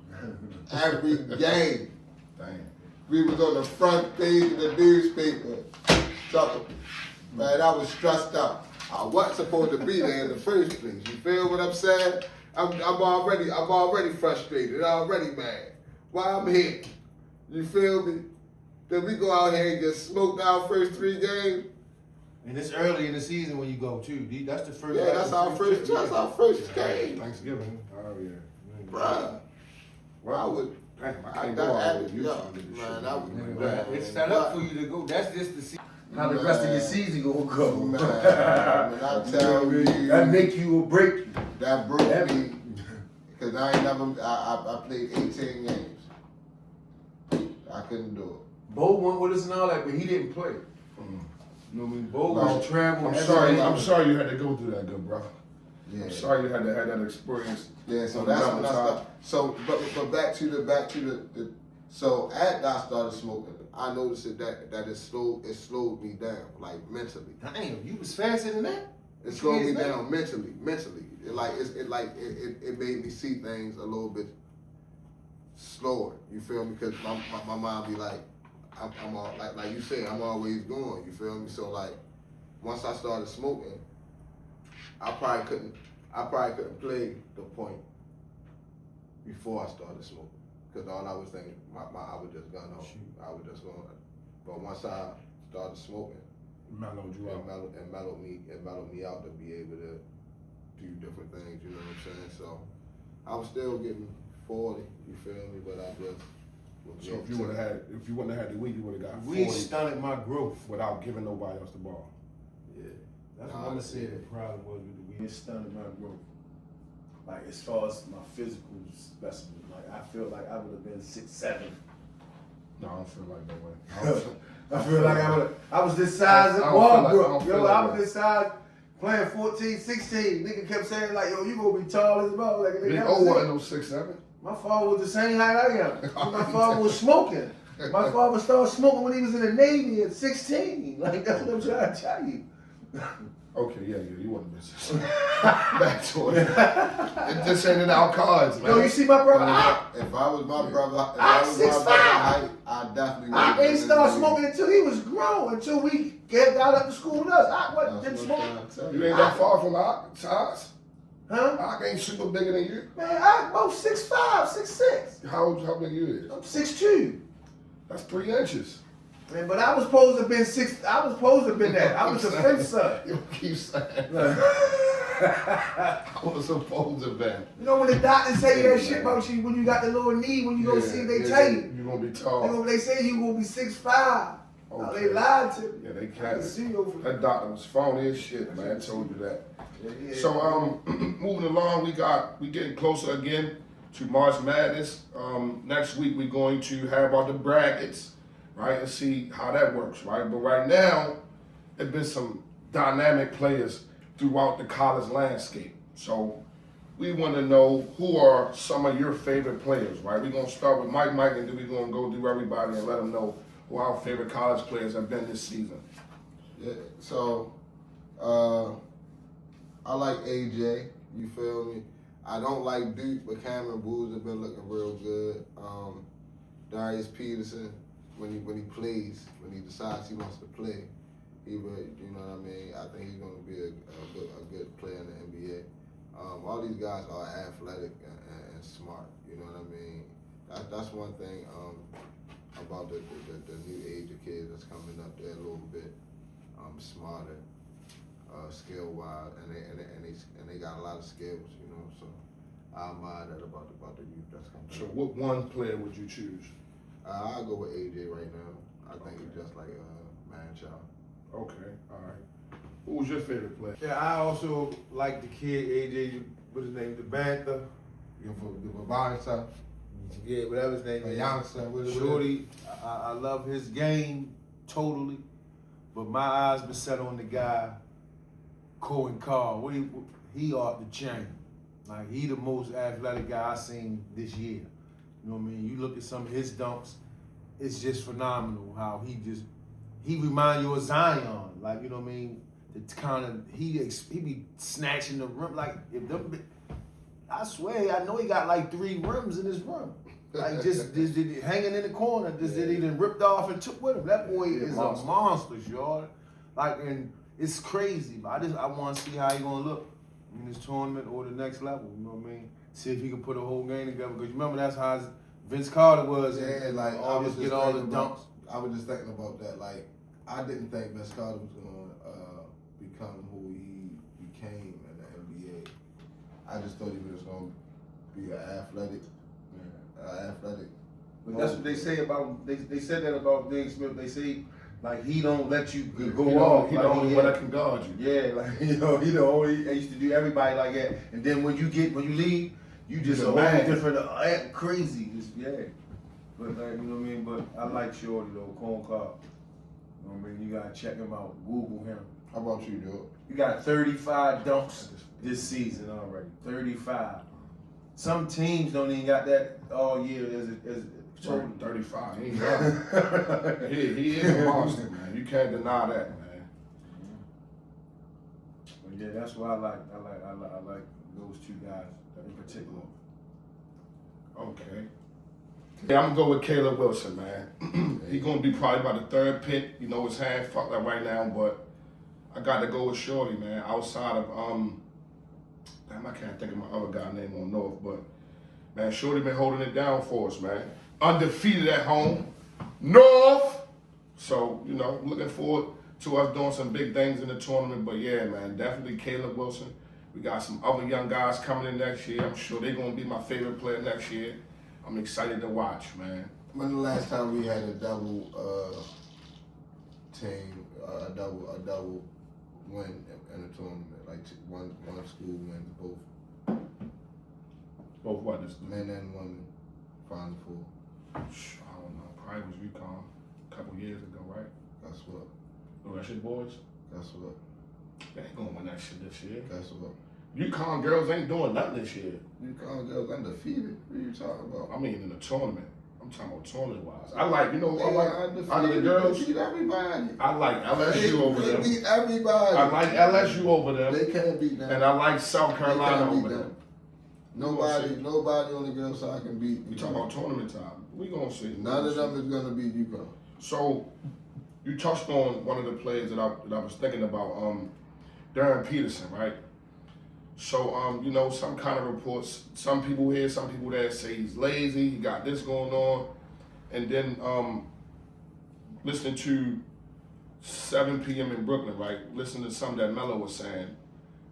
every game. Damn. We was on the front page of the newspaper. Talking. Man, I was stressed out. I wasn't supposed to be there in the first place. You feel what I'm saying? I'm already frustrated, already mad. Why I'm here? You feel me? Then we go out here and get smoked our first 3 games. And it's early in the season when you go too. That's the first. Yeah, that's our first game. Thanksgiving. Oh yeah. Bruh. Well, I would. Damn, I I can't got go all added, over yeah, Utah to do this man, shit. I would, Man, it's set up for you to go. That's just to see how the Man. rest of your season gonna go. Man, I tell you, That make you or break you. that broke me, because I played 18 games. I couldn't do it. Bo went with us and all that, but he didn't play. Mm. You know what I mean? Bo No, was traveling. I'm sorry you had to go through that, good bro. Yeah. I'm sorry you had to have that experience. Yeah, so on that's the when I mountaintop. started. So, but back to the so after I started smoking, I noticed that it slowed me down, like mentally. Damn, you was faster than that. It slowed me down mentally. It made me see things a little bit slower. You feel me? Because my mind be like, I'm all, like you said, I'm always going. You feel me? So like, once I started smoking, I probably couldn't play the point before I started smoking, because all I was thinking, I was just gun off. I was just going. But once I started smoking, Mellowed you out. it mellowed me out to be able to do different things. You know what I'm saying? So I was still getting 40. You feel me? But I just. So if you wouldn't have had the weed, you would have got We 40 stunted my growth. without giving nobody else the ball. Yeah. That's Nah, what I'm gonna say yeah. the problem was with the weed. It stunted my growth. Like as far as my physical specimen, like I feel like I would have been 6'7". No, I don't feel like that way. I don't feel- I feel like I was this size at I don't feel like- I don't Walbrook. feel Yo, like I was that. this size playing 14, 16. Nigga kept saying like, yo, you gonna be tall as well. Like, Big nigga, O wasn't no 6'7". my father was the same height I am. My father was smoking. My father started smoking when he was in the Navy at 16. Like, that's what I'm trying to tell you. Okay, yeah, you wasn't missing. Back to it. It just ain't in our cards, man. Yo, you see my brother? If I was my brother, I'm 6'5". I definitely I ain't started smoking until he was grown, until we got up to school with us. I wasn't didn't smoke. You ain't that far from our size. Huh? I ain't super bigger than you. Man, I both 6'5", 6'6". How big you is? I'm 6'2". That's 3 inches. Man, but I was supposed to have been 6. I was supposed to have been that. I was the fifth son. You keep saying. You I was supposed to be. know when the doctors say that shit about you when you got the little knee, when you go see if they tell you. You're gonna be tall. They say you gonna be 6'5". Now, Okay. they lied to me. Yeah, they I can't. can see you over there. That doctor was phony as shit, man. I told you that. Yeah. So moving along, we getting closer again to March Madness. Next week we're going to have all the brackets, right, and see how that works, right? But right now, there's been some dynamic players throughout the college landscape. So we want to know who are some of your favorite players, right? We're gonna start with Mike, and then we're gonna go through everybody and let them know who our favorite college players have been this season. Yeah, so I like AJ. You feel me? I don't like Duke, but Cameron Woods have been looking real good. Darius Peterson, when he plays, when he decides he wants to play, he would, you know what I mean? I think he's going to be a good player in the NBA. All these guys are athletic and smart. You know what I mean? That's one thing about the new age of kids that's coming up. They're a little bit smarter, skill wise, and they got a lot of skills. You know, so I admire that about the youth that's coming So up. what one player would you choose? I'll go with AJ right now. I think he's just like man-child. Okay, all right. Who was your favorite player? Yeah, I also like the kid AJ. What's his name? The Bantha. The Bonner, Yeah, whatever his name the is. youngster, what is it? Shorty, I love his game totally, but my eyes been set on the guy, Cohen Carr. He off the chain. Like, he the most athletic guy I seen this year. You know what I mean? You look at some of his dunks, it's just phenomenal how he remind you of Zion. Like, you know what I mean? The kind of, he be snatching the rim. Like, if them, I swear, I know he got like 3 rims in his rim. Like, just hanging in the corner, that he done ripped off and took with him. That boy is a monster, y'all. Like, and it's crazy, but I want to see how he gonna look in this tournament or the next level. You know what I mean? See if he can put a whole game together. Because remember, that's how Vince Carter was. Yeah, and like all this, get all the dunks. I was just thinking about that. Like, I didn't think Vince Carter was gonna become who he became in the NBA. I just thought he was gonna be an athletic. But that's what they say about, they said that about Dave Smith. They say, like, he don't let you go He off. the Like, only one that can guard you. Yeah, like, you know, he the only, they used to do everybody like that. And then when you leave, you just a You're whole mad. different, crazy. Just, yeah. But, like, you know what I mean? But I like Shorty, though, Cohen Carr. You know what I mean? You gotta check him out. Google him. How about you, dude? You got 35 dunks this season already. 35. Some teams don't even got that all year as 35. He ain't young. he is a monster, man. You can't deny that, man. But yeah, that's what I like. I like those 2 guys in particular. Okay. Yeah, I'm gonna go with Caleb Wilson, man. He gonna be probably about the third pick. You know, his hand fucked up right now, but I got to go with Shorty, man. Outside of damn, I can't think of my other guy name on North, but man, Shorty been holding it down for us, man. Undefeated at home, North. So you know, looking forward to us doing some big things in the tournament. But yeah, man, definitely Caleb Wilson. We got some other young guys coming in next year. I'm sure they're gonna be my favorite player next year. I'm excited to watch, man. When the last time we had a double team, a double win in a tournament, like one school win, Both what? This men and women, Final Four. I don't know. Probably was UConn a couple years ago, right? That's what. Oh, that shit, boys. That's what. They ain't gonna win that shit this year. That's what. UConn girls ain't doing nothing this year. UConn girls undefeated. What are you talking about? I mean, in the tournament. I'm talking about tournament wise. I like, you know, They I like undefeated. out of the girls. They beat everybody. I like LSU over They them. beat everybody. I like LSU over them, They can't beat them. and I like South They Carolina can't beat over them. them. Nobody on the girls side can beat. You talking about tournament time? We gonna see. None of them is gonna beat UConn. So, you touched on one of the players that I was thinking about, Darren Peterson, right? So, you know, some kind of reports, some people here, some people there say he's lazy, he got this going on. And then listening to 7 p.m. in Brooklyn, right? Listening to something that Melo was saying,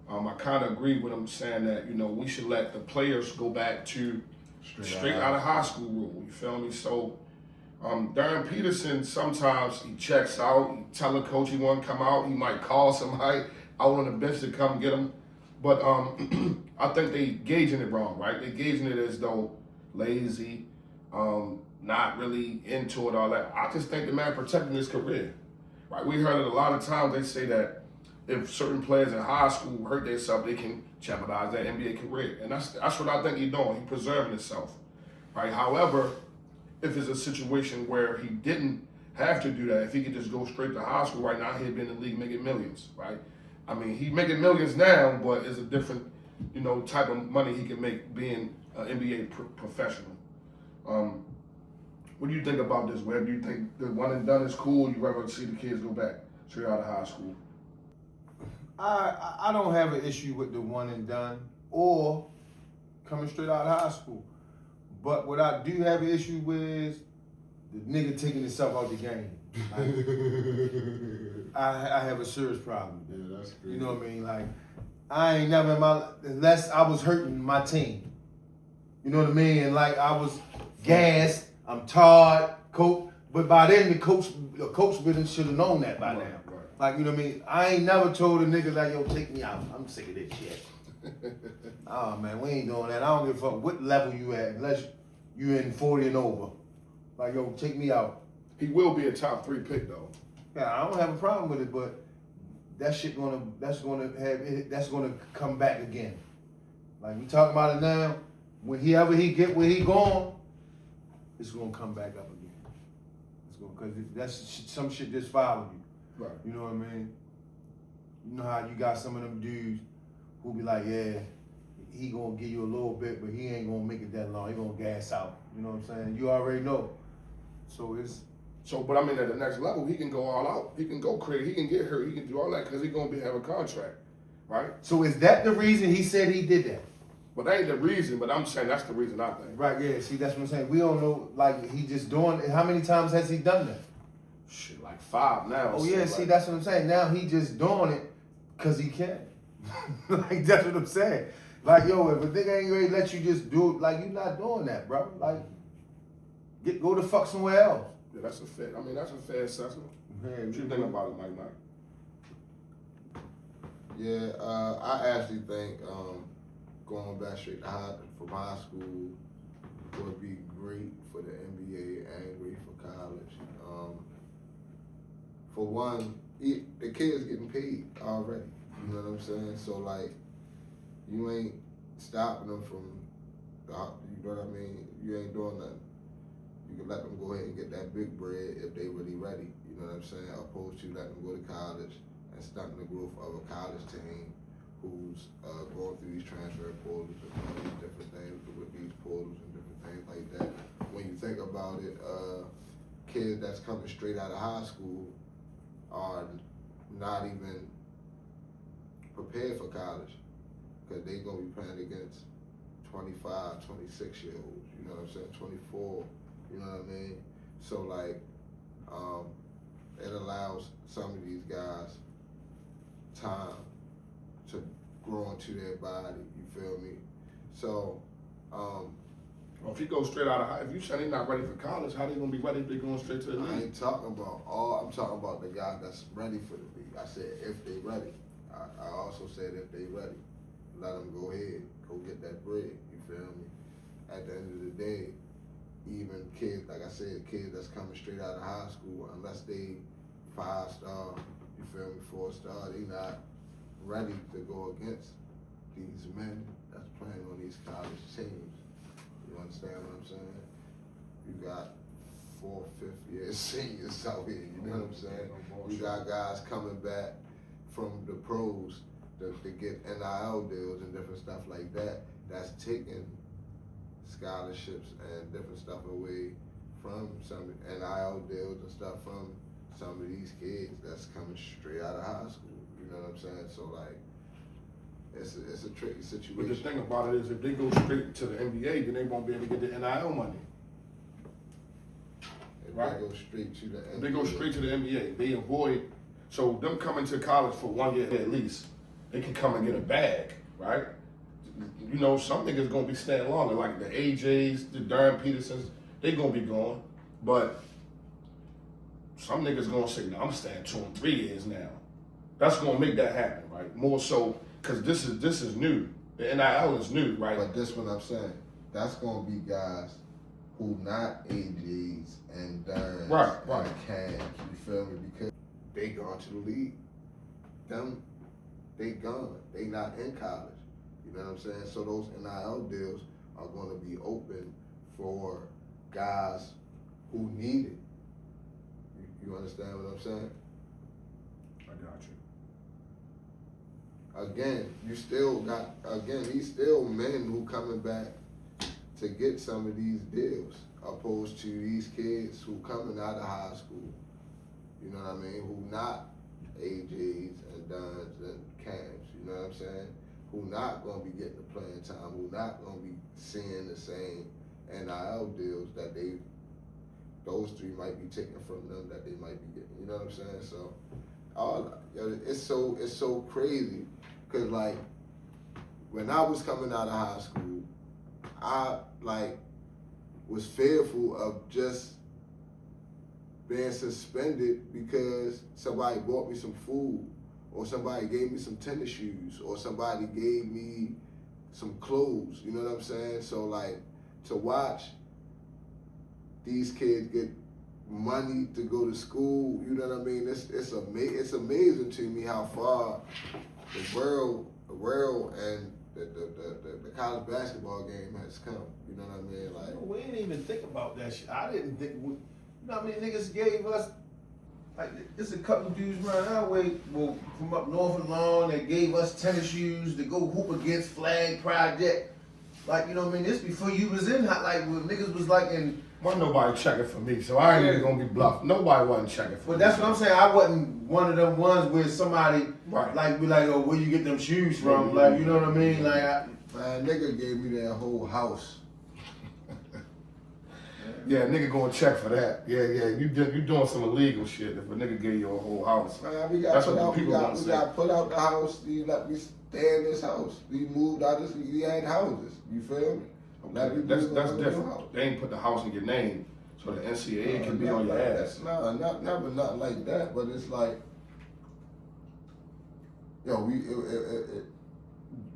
I kind of agree with him saying that, you know, we should let the players go back to straight out of high school rule. You feel me? So, Darren Peterson, sometimes he checks out, he tell a coach he want to come out, he might call somebody out on the bench to come get him. But I think they gauging it wrong, right? They gauging it as though lazy, not really into it, all that. I just think the man protecting his career, right? We heard it a lot of times. They say that if certain players in high school hurt themselves, they can jeopardize their NBA career. And that's what I think he's doing. He's preserving himself, right? However, if it's a situation where he didn't have to do that, if he could just go straight to high school right now, he'd be in the league making millions, right? I mean, he's making millions now, but it's a different, you know, type of money he can make being an NBA professional. What do you think about this, Webb? Do you think the one and done is cool? You rather see the kids go back straight out of high school? I don't have an issue with the one and done or coming straight out of high school. But what I do have an issue with is the nigga taking himself out the game. Like, I have a serious problem. Yeah, that's crazy. You know what I mean? Like, I ain't never in my, unless I was hurting my team. You know what I mean? And like, I was gassed, I'm tired, coach. But by then, the coach should have known that by now. Right. Like, you know what I mean? I ain't never told a nigga like, yo, take me out. I'm sick of this shit. Oh man, we ain't doing that. I don't give a fuck what level you at, unless you in 40 and over. Like, yo, take me out. He will be a top 3 pick though. Yeah, I don't have a problem with it, but that's gonna come back again. Like we talking about it now. Whenever he get where he going, it's gonna come back up again. It's gonna, cause that's some shit just follow you. Right. You know what I mean? You know how you got some of them dudes who be like, yeah, he gonna give you a little bit, but he ain't gonna make it that long. He gonna gas out. You know what I'm saying? You already know. So it's. So, but I mean, at the next level, he can go all out. He can go crazy. He can get hurt. He can do all that because he's gonna have a contract, right? So is that the reason he said he did that? But that ain't the reason. But I'm saying that's the reason I think. Right, yeah. See, that's what I'm saying. We don't know, like, he just doing, how many times has he done that? Shit, like 5 now. Oh, so yeah, like, see, that's what I'm saying. Now he just doing it because he can. Like, that's what I'm saying. Like, yo, if a nigga ain't ready to let you just do it, like, you not doing that, bro. Like, go the fuck somewhere else. Yeah, that's a fair. I mean, that's a fair assessment. Man, What you think about it, Mike? Yeah, I actually think going back straight to from high school would be great for the NBA and great for college. For one, the kids getting paid already. You know what I'm saying? So like, you ain't stopping them from, you know what I mean? You ain't doing nothing. You can let them go ahead and get that big bread if they really ready. You know what I'm saying? Opposed to letting them go to college and stunting the growth of a college team who's going through these transfer portals and all these different things with these portals and different things like that. When you think about it, kids that's coming straight out of high school are not even prepared for college because they gonna be playing against 25, 26 year olds, you know what I'm saying, 24, you know what I mean? So like, it allows some of these guys time to grow into their body, you feel me? So, Well, if he goes straight out of high, if you say he's not ready for college, how they gonna be ready if they going straight to the I league? ain't talking about all, I'm talking about the guy that's ready for the league. I said if they ready. I also said if they ready. Let them go ahead, go get that bread, you feel me? At the end of the day, even kids, like I said, kids that's coming straight out of high school, unless they 5-star, you feel me, 4-star, they not ready to go against these men that's playing on these college teams. You understand what I'm saying? You got 4th, 5th year seniors out here, you know what I'm saying? We got guys coming back from the pros to get NIL deals and different stuff like that, that's taking scholarships and different stuff away from some NIL deals and stuff from some of these kids that's coming straight out of high school, you know what I'm saying? So like, it's a tricky situation. But the thing about it is, if they go straight to the NBA, then they won't be able to get the NIL money. If right. they go straight to the If they go straight to the NBA, they avoid, so them coming to college for 1 year at least, they can come and get a bag, right? You know, some niggas gonna be staying longer, like the AJs, the Darren Petersons, they gonna be gone. But some niggas gonna say, no, I'm staying 2 and 3 years now. That's gonna make that happen, right? More so, cause this is new. The NIL is new, right? But this what I'm saying, that's gonna be guys who not AJs and Darrens Right. and Cams, you feel me? Because they gone to the league. Them, they gone. They not in college. You know what I'm saying? So those NIL deals are gonna be open for guys who need it. You understand what I'm saying? I got you. Again, you still got, these still men who coming back to get some of these deals, opposed to these kids who coming out of high school, you know what I mean, who not AJs and Duns and Cams, you know what I'm saying, who not gonna be getting the playing time, who not gonna be seeing the same NIL deals that those three might be taking from them that they might be getting, you know what I'm saying, so, it's so crazy, cause like, when I was coming out of high school, I was fearful of just being suspended because somebody bought me some food, or somebody gave me some tennis shoes, or somebody gave me some clothes, you know what I'm saying? So like, to watch these kids get money to go to school, you know what I mean? It's amazing to me how far the world and the college basketball game has come. You know what I mean? Like, We didn't even think about that shit. I didn't think, you know how many niggas gave us, like, there's a couple dudes around our way, well, from up north of Long, that gave us tennis shoes to go hoop against Flag Project. Like, you know what I mean? This before you was in, like, when niggas was like in, Wasn't nobody checking for me, so I ain't even gonna be bluffed. Nobody wasn't checking for me. but that's what I'm saying. I wasn't one of them ones where somebody, Right. like, be like, oh, where you get them shoes from? Like, you know what I mean? Like, man, nigga gave me that whole house. Yeah, nigga gonna check for that. Yeah, you doing some illegal shit if a nigga gave you a whole house. Man, we got That's put what the out. We people got, gonna we say. got put out the house. You let me stay in this house. We moved out this. We had houses. You feel me? Let me That's move out of the different. house. They ain't put the house in your name, so the NCAA can be on your ass. No, never nothing like that. But it's like, yo,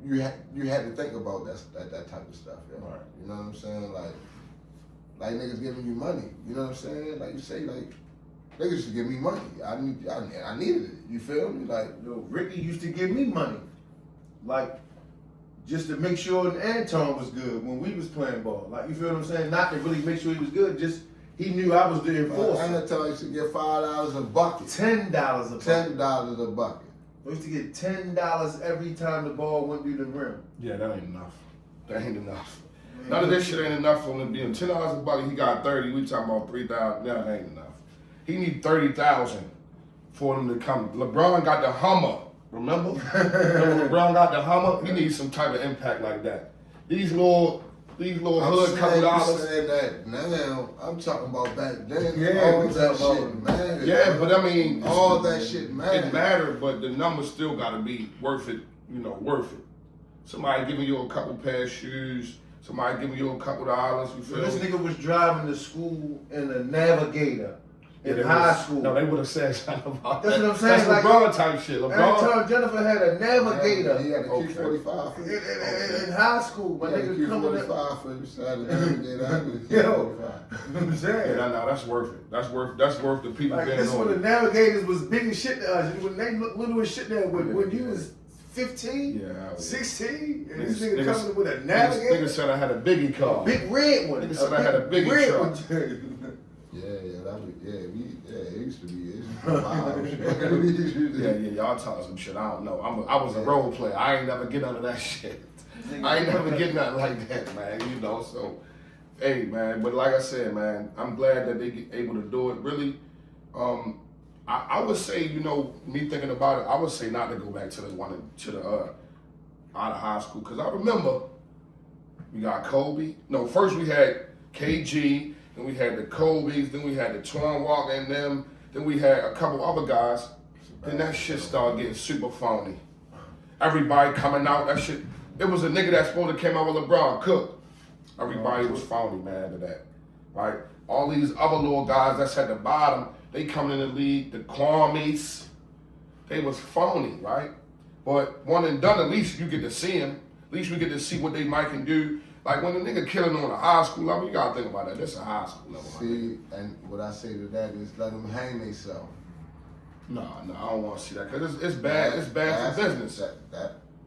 you had to think about that type of stuff, yo. Right. You know what I'm saying? Like niggas giving you money. You know what I'm saying? Like you say, like niggas used to give me money. I needed it. You feel me? Like, yo, Ricky used to give me money. Like, just to make sure Anton was good when we was playing ball. Like, you feel what I'm saying? Not to really make sure he was good, just he knew I was the enforcer. Anton used to get $5 a bucket. $10 a bucket. $10 a bucket. I used to get $10 every time the ball went through the rim. Yeah, that ain't enough. That ain't enough. None of this shit ain't enough for him to be in $10 a bucket. He got 30. We talking about 3,000. That ain't enough. He need 30,000 for him to come. LeBron got the Hummer. Remember? LeBron got the Hummer. He needs some type of impact like that. These little hood couple dollars. Saying that now, I'm talking about back then. Yeah, all we that talking shit mattered. Yeah, but I mean, all that shit mattered. It mattered, but the numbers still gotta be worth it. Worth it. Somebody giving you a couple pair of shoes. Somebody giving you a couple dollars. You So feel this me? nigga was driving to school in a Navigator in they high would've- school. No, they would have said something about That's that. what I'm saying, That's like- LeBron type shit. Every LeBron. time Jennifer had a Navigator He had a Okay. Q45 for you. in high school, my He had a nigga coming up. Q45 for you. So I had a Navigator. I had a Yo, Q45. you know what I'm saying? Yeah, no, that's worth it. That's worth the people Like being this when the on. Navigators was big as shit to us. When they look little as shit there when you was 15, Yeah, 16, and Niggas- this nigga niggas- coming with a Niggas Navigator, said I had a Biggie car. big red one. Nigga said I had a biggie red truck. one. It used to be wild. Yeah, y'all talking some shit. I don't know. I was a role player. I ain't never get under that shit. I ain't never get nothing like that, man. So, hey, man. But like I said, man, I'm glad that they get able to do it. Really, I would say, me thinking about it, I would say not to go back to the out of high school, because I remember we got Kobe. No, first we had KG, then we had the Kobe's, then we had the Twan Walker and them, then we had a couple other guys. Then that shit started getting super phony. Everybody coming out, that shit. It was a nigga that supposed to came out with LeBron, Cook. Everybody was phony, man, after that. Right? All these other little guys that's at the bottom, they coming in the league, the Kwame's, they was phony, right? But one and done, at least you get to see them. At least we get to see what they might can do. Like when a nigga killing on a high school level, you gotta think about that. That's a high school level. See, and what I say to that is let them hang themselves. No, I don't want to see that because it's bad. It's bad for business.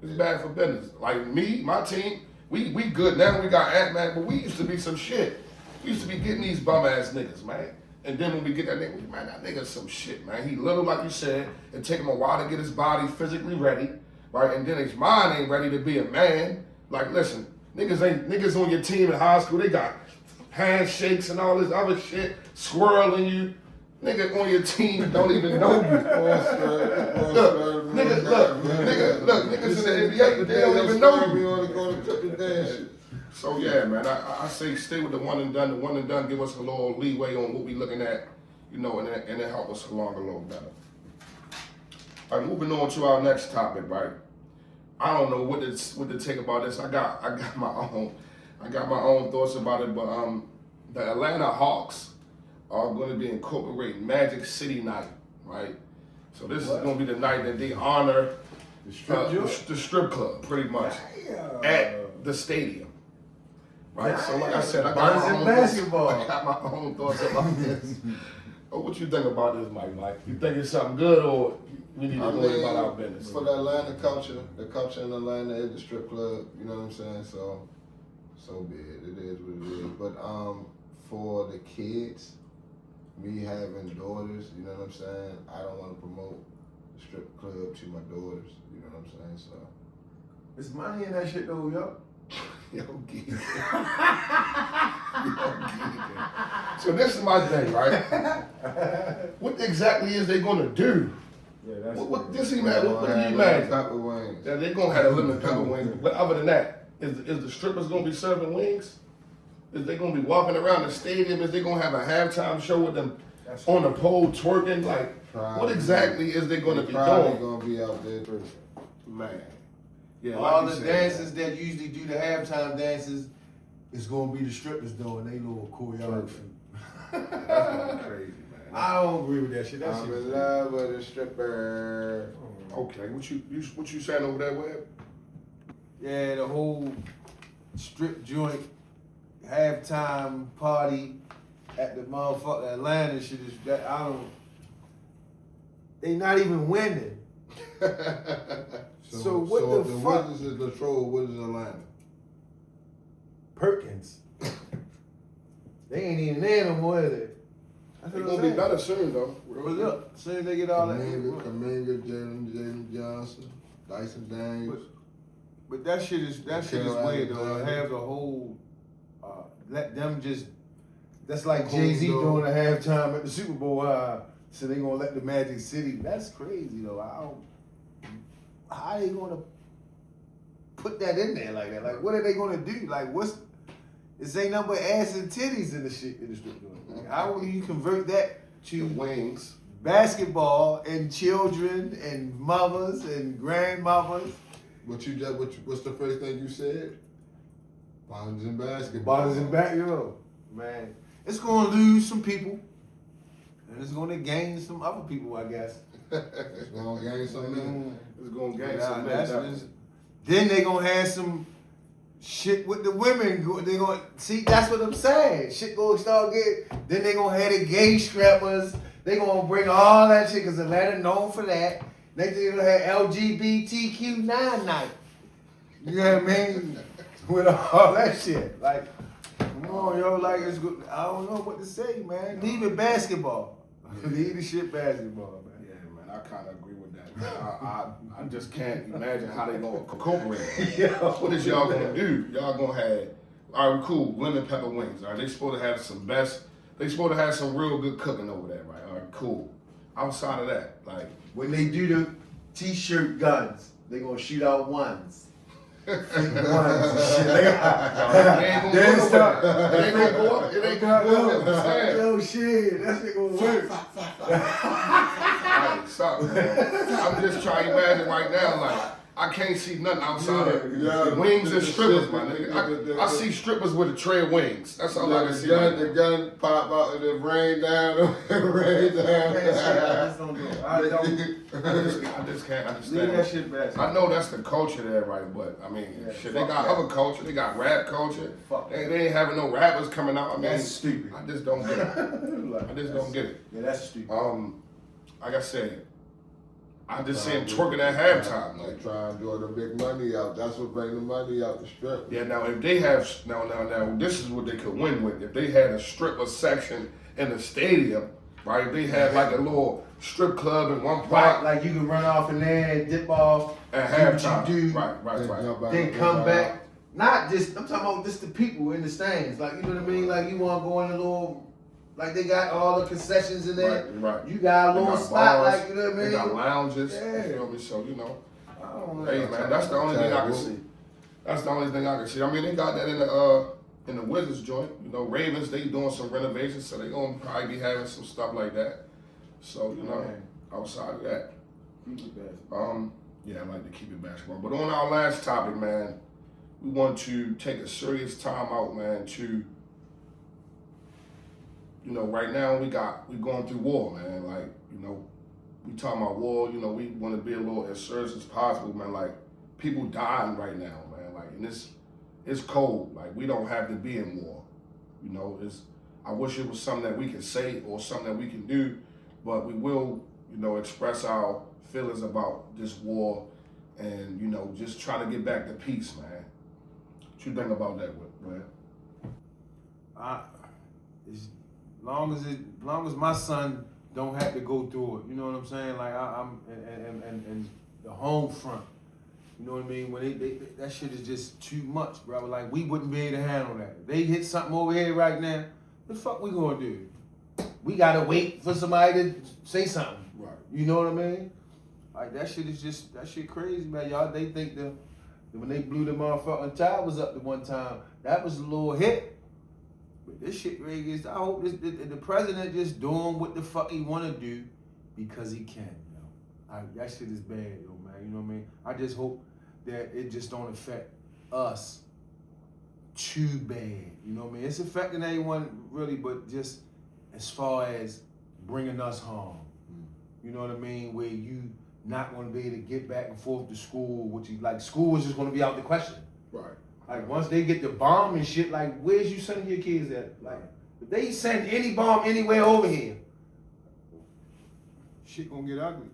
It's bad for business. Like me, my team, we good now. We got Ant-Man, but we used to be some shit. We used to be getting these bum ass niggas, man. And then when we get that nigga, man, that nigga's some shit, man. He little, like you said. It take him a while to get his body physically ready, right? And then his mind ain't ready to be a man. Like, listen, niggas on your team in high school, they got handshakes and all this other shit, swirling you. Nigga on your team don't even know you. Look, niggas in the NBA, but they don't even know you. So yeah, man, I say stay with the one and done. The one and done give us a little leeway on what we looking at, and it help us along a little better. All right, moving on to our next topic, right? I don't know what to take about this. I got my own thoughts about it, but the Atlanta Hawks are going to be incorporating Magic City Night, right? So this is going to be the night that they honor the strip club, pretty much, at the stadium. Right, so like I said, I got my own thoughts about this. Oh, what you think about this, Mike? You think it's something good, or we need to worry about our business? For the Atlanta culture, the culture in Atlanta is the strip club. You know what I'm saying? So be it. It is what it is. But for the kids, me having daughters, you know what I'm saying? I don't want to promote the strip club to my daughters. You know what I'm saying? So It's money in that shit though, yo. Yo, so this is my thing, right? What exactly is they gonna do? Yeah, that's What do you imagine? Pepper wings. Yeah, they gonna have a lemon pepper wings. But other than that, is the strippers gonna be serving wings? Is they gonna be walking around the stadium? Is they gonna have a halftime show with them on the pole twerking? Like, what exactly is they gonna be Probably doing? gonna be out there. Man. Yeah, all like the you said, dances that usually do the halftime dances is gonna be the strippers doing they little choreography. That's gonna be crazy, man. I don't agree with that shit. That I'm shit. in love with a stripper. Okay, what you saying over there, Web? Yeah, the whole strip joint halftime party at the motherfucking Atlanta shit is that I don't. They not even winning. So what the fuck? What is the Detroit? What is Atlanta? Perkins. They ain't even there no more, is they? That's They're what gonna I'm be saying. better soon, though. But look, as soon as they get all that. Kaminga, Jalen Johnson, Dyson Daniels. But that shit is weird though. To have the whole let them just. That's like Jay-Z doing a halftime at the Super Bowl. So they gonna let the Magic City. That's crazy though. How they gonna put that in there like that? Like, what are they gonna do? Like, this ain't nothing but ass and titties in the shit in the strip joint. Like, how will you convert that to wings, basketball and children and mothers and grandmothers? What's the first thing you said? Bonnets and basketball. Bonnets and basketball. Man, it's gonna lose some people, and it's gonna gain some other people, I guess. It's gonna gain something. it's gonna gain Nah, some. then they gonna have some shit with the women. They gonna see. That's what I'm saying. Shit gonna start getting. Then they gonna have the gay strippers. They gonna bring all that shit because Atlanta known for that. Next thing you gonna have LGBTQ9 night. You know what I mean? With all that shit, like, come on, yo, like it's good. I don't know what to say, man. Leave it basketball. Leave the shit basketball, man. Yeah, man, I kind of agree with that. Man. I just can't imagine how they gonna incorporate it. Yo, What is y'all gonna do? Y'all gonna have, all right, cool, lemon pepper wings. All right, they supposed to have they supposed to have some real good cooking over there, right? All right, cool. Outside of that, like, when they do the t-shirt guns, they gonna shoot out ones. It ain't gonna go up. It ain't gonna go up. It ain't gonna go up. I'm saying. Yo, shit, that shit gonna work. Hey, stop, man. I'm just trying to imagine right now, like, I can't see nothing outside of wings and strippers, my nigga. I see strippers with a tray of wings. That's all I can see. The gun pop out and it rain down. Rain down. I just can't understand. Leave that shit back. I know that's the culture there, right? But I mean, shit, they got other culture. They got rap culture. They ain't having no rappers coming out. I mean, That's stupid. I just don't get it. I just don't get it. Yeah, that's stupid. Like I said, I just see him twerking at halftime. Like trying to draw the big money out. That's what bring the money out the strip. Yeah, now if they have now, this is what they could win with. If they had a stripper section in the stadium, right? If they had like a little strip club in one part, Like you can run off in there and dip off at do halftime. what you do, Right. then come back. Not just, I'm talking about just the people in the stands. Like, you know what I mean? Like you want to go in a little, like they got all the concessions in there. Right. You got a They little got spot, bars, like, you know what I mean? They got lounges. Yeah. You feel me? So you know, I don't know. hey man, that's the only thing I can see. That's the only thing I can see. I mean, they got that in the Wizards joint. You know, Ravens, they doing some renovations, so they gonna probably be having some stuff like that. So you know, outside of that, yeah, I like to keep it basketball. But on our last topic, man, we want to take a serious time out, man, to, you know, right now we going through war, man. Like, you know, we talking about war, you know, we want to be a little as serious as possible, man. Like, people dying right now, man. Like, and it's cold. Like, we don't have to be in war. You know, I wish it was something that we could say or something that we can do, but we will, you know, express our feelings about this war and, you know, just try to get back to peace, man. What you think about that, man? As long as my son don't have to go through it, you know what I'm saying? Like I'm and the home front, you know what I mean? When they that shit is just too much, bro. Like we wouldn't be able to handle that. If they hit something over here right now, what the fuck we gonna do? We gotta wait for somebody to say something. Right. You know what I mean? Like that shit crazy, man. Y'all they think that when they blew the motherfucking towers up the one time, that was a little hit. But this shit really is, I hope the president just doing what the fuck he wanna do because he can, yo. That shit is bad, yo, man. You know what I mean? I just hope that it just don't affect us too bad. You know what I mean? It's affecting everyone really, but just as far as bringing us harm. You know what I mean? Where you not gonna be able to get back and forth to school, which is like school is just gonna be out the question. Right. Like once they get the bomb and shit, like where's you sending your kids at? Like if they send any bomb anywhere over here, shit gonna get ugly.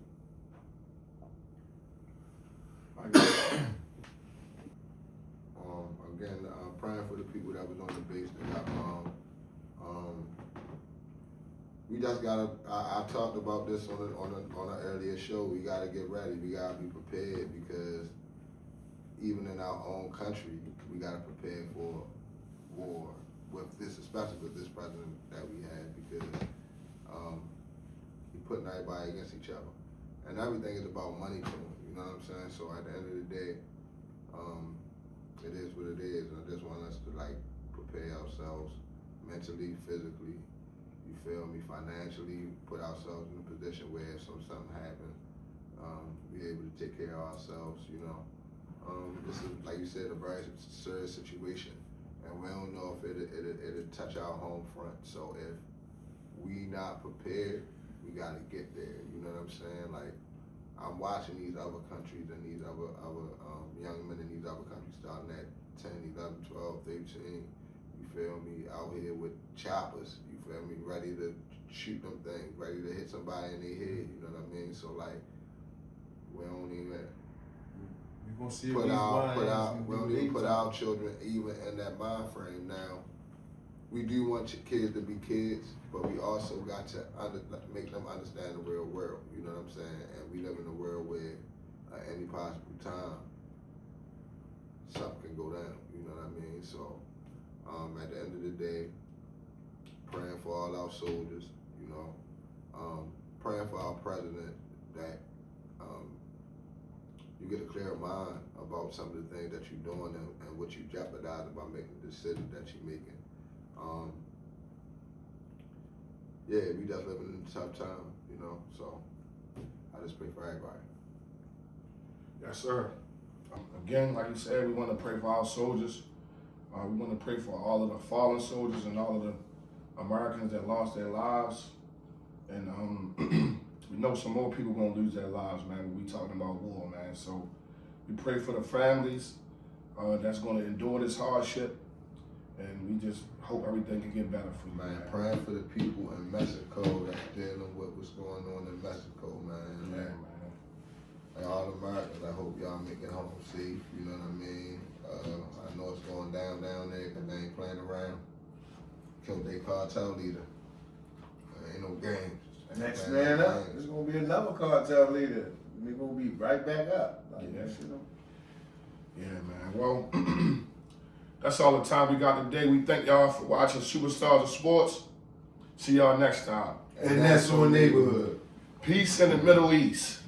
Again, praying for the people that was on the base that got bombed. We just gotta. I talked about this on an earlier show. We gotta get ready. We gotta be prepared because even in our own country, we gotta prepare for war. with this, especially with this president that we had, because he putting everybody against each other, and everything is about money to him. You know what I'm saying? So at the end of the day, it is what it is. And I just want us to like prepare ourselves mentally, physically. You feel me? Financially, put ourselves in a position where if something happens, be able to take care of ourselves. You know, this is like you said, a very serious situation, and we don't know if it'll touch our home front. So if we not prepared, we gotta get there. You know what I'm saying? Like, I'm watching these other countries and these other young men in these other countries starting at 10, 11, 12, 13. You feel me? Out here with choppers. You feel me? Ready to shoot them things, ready to hit somebody in their head. You know what I mean? So like, we don't even We're gonna see we don't even put our children even in that mind frame now. We do want your kids to be kids, but we also got to make them understand the real world. You know what I'm saying? And we live in a world where at any possible time, something can go down. You know what I mean? So at the end of the day, praying for all our soldiers. You know, praying for our president that you get a clear mind about some of the things that you're doing and what you jeopardizing by making the decisions that you're making. Yeah, we just living in a tough time, you know, so I just pray for everybody. Yes, sir. Again, like you said, we want to pray for our soldiers. We want to pray for all of the fallen soldiers and all of the Americans that lost their lives. And we know some more people gonna lose their lives, man, when we talking about war, man. So we pray for the families that's gonna endure this hardship. And we just hope everything can get better for you, Man, man. praying for the people in Mexico that's dealing with what's going on in Mexico, man. Yeah, man. And all Americans, I hope y'all make it home safe, you know what I mean? I know it's going down there because they ain't playing around. Killed their cartel leader. There ain't no games. Next man up, there's gonna be another cartel leader. We're gonna be right back up. Like Yeah. that, you know. Yeah, man. Well, that's all the time we got today. We thank y'all for watching Superstars of Sports. See y'all next time. And that's on neighborhood. Peace in the Middle East.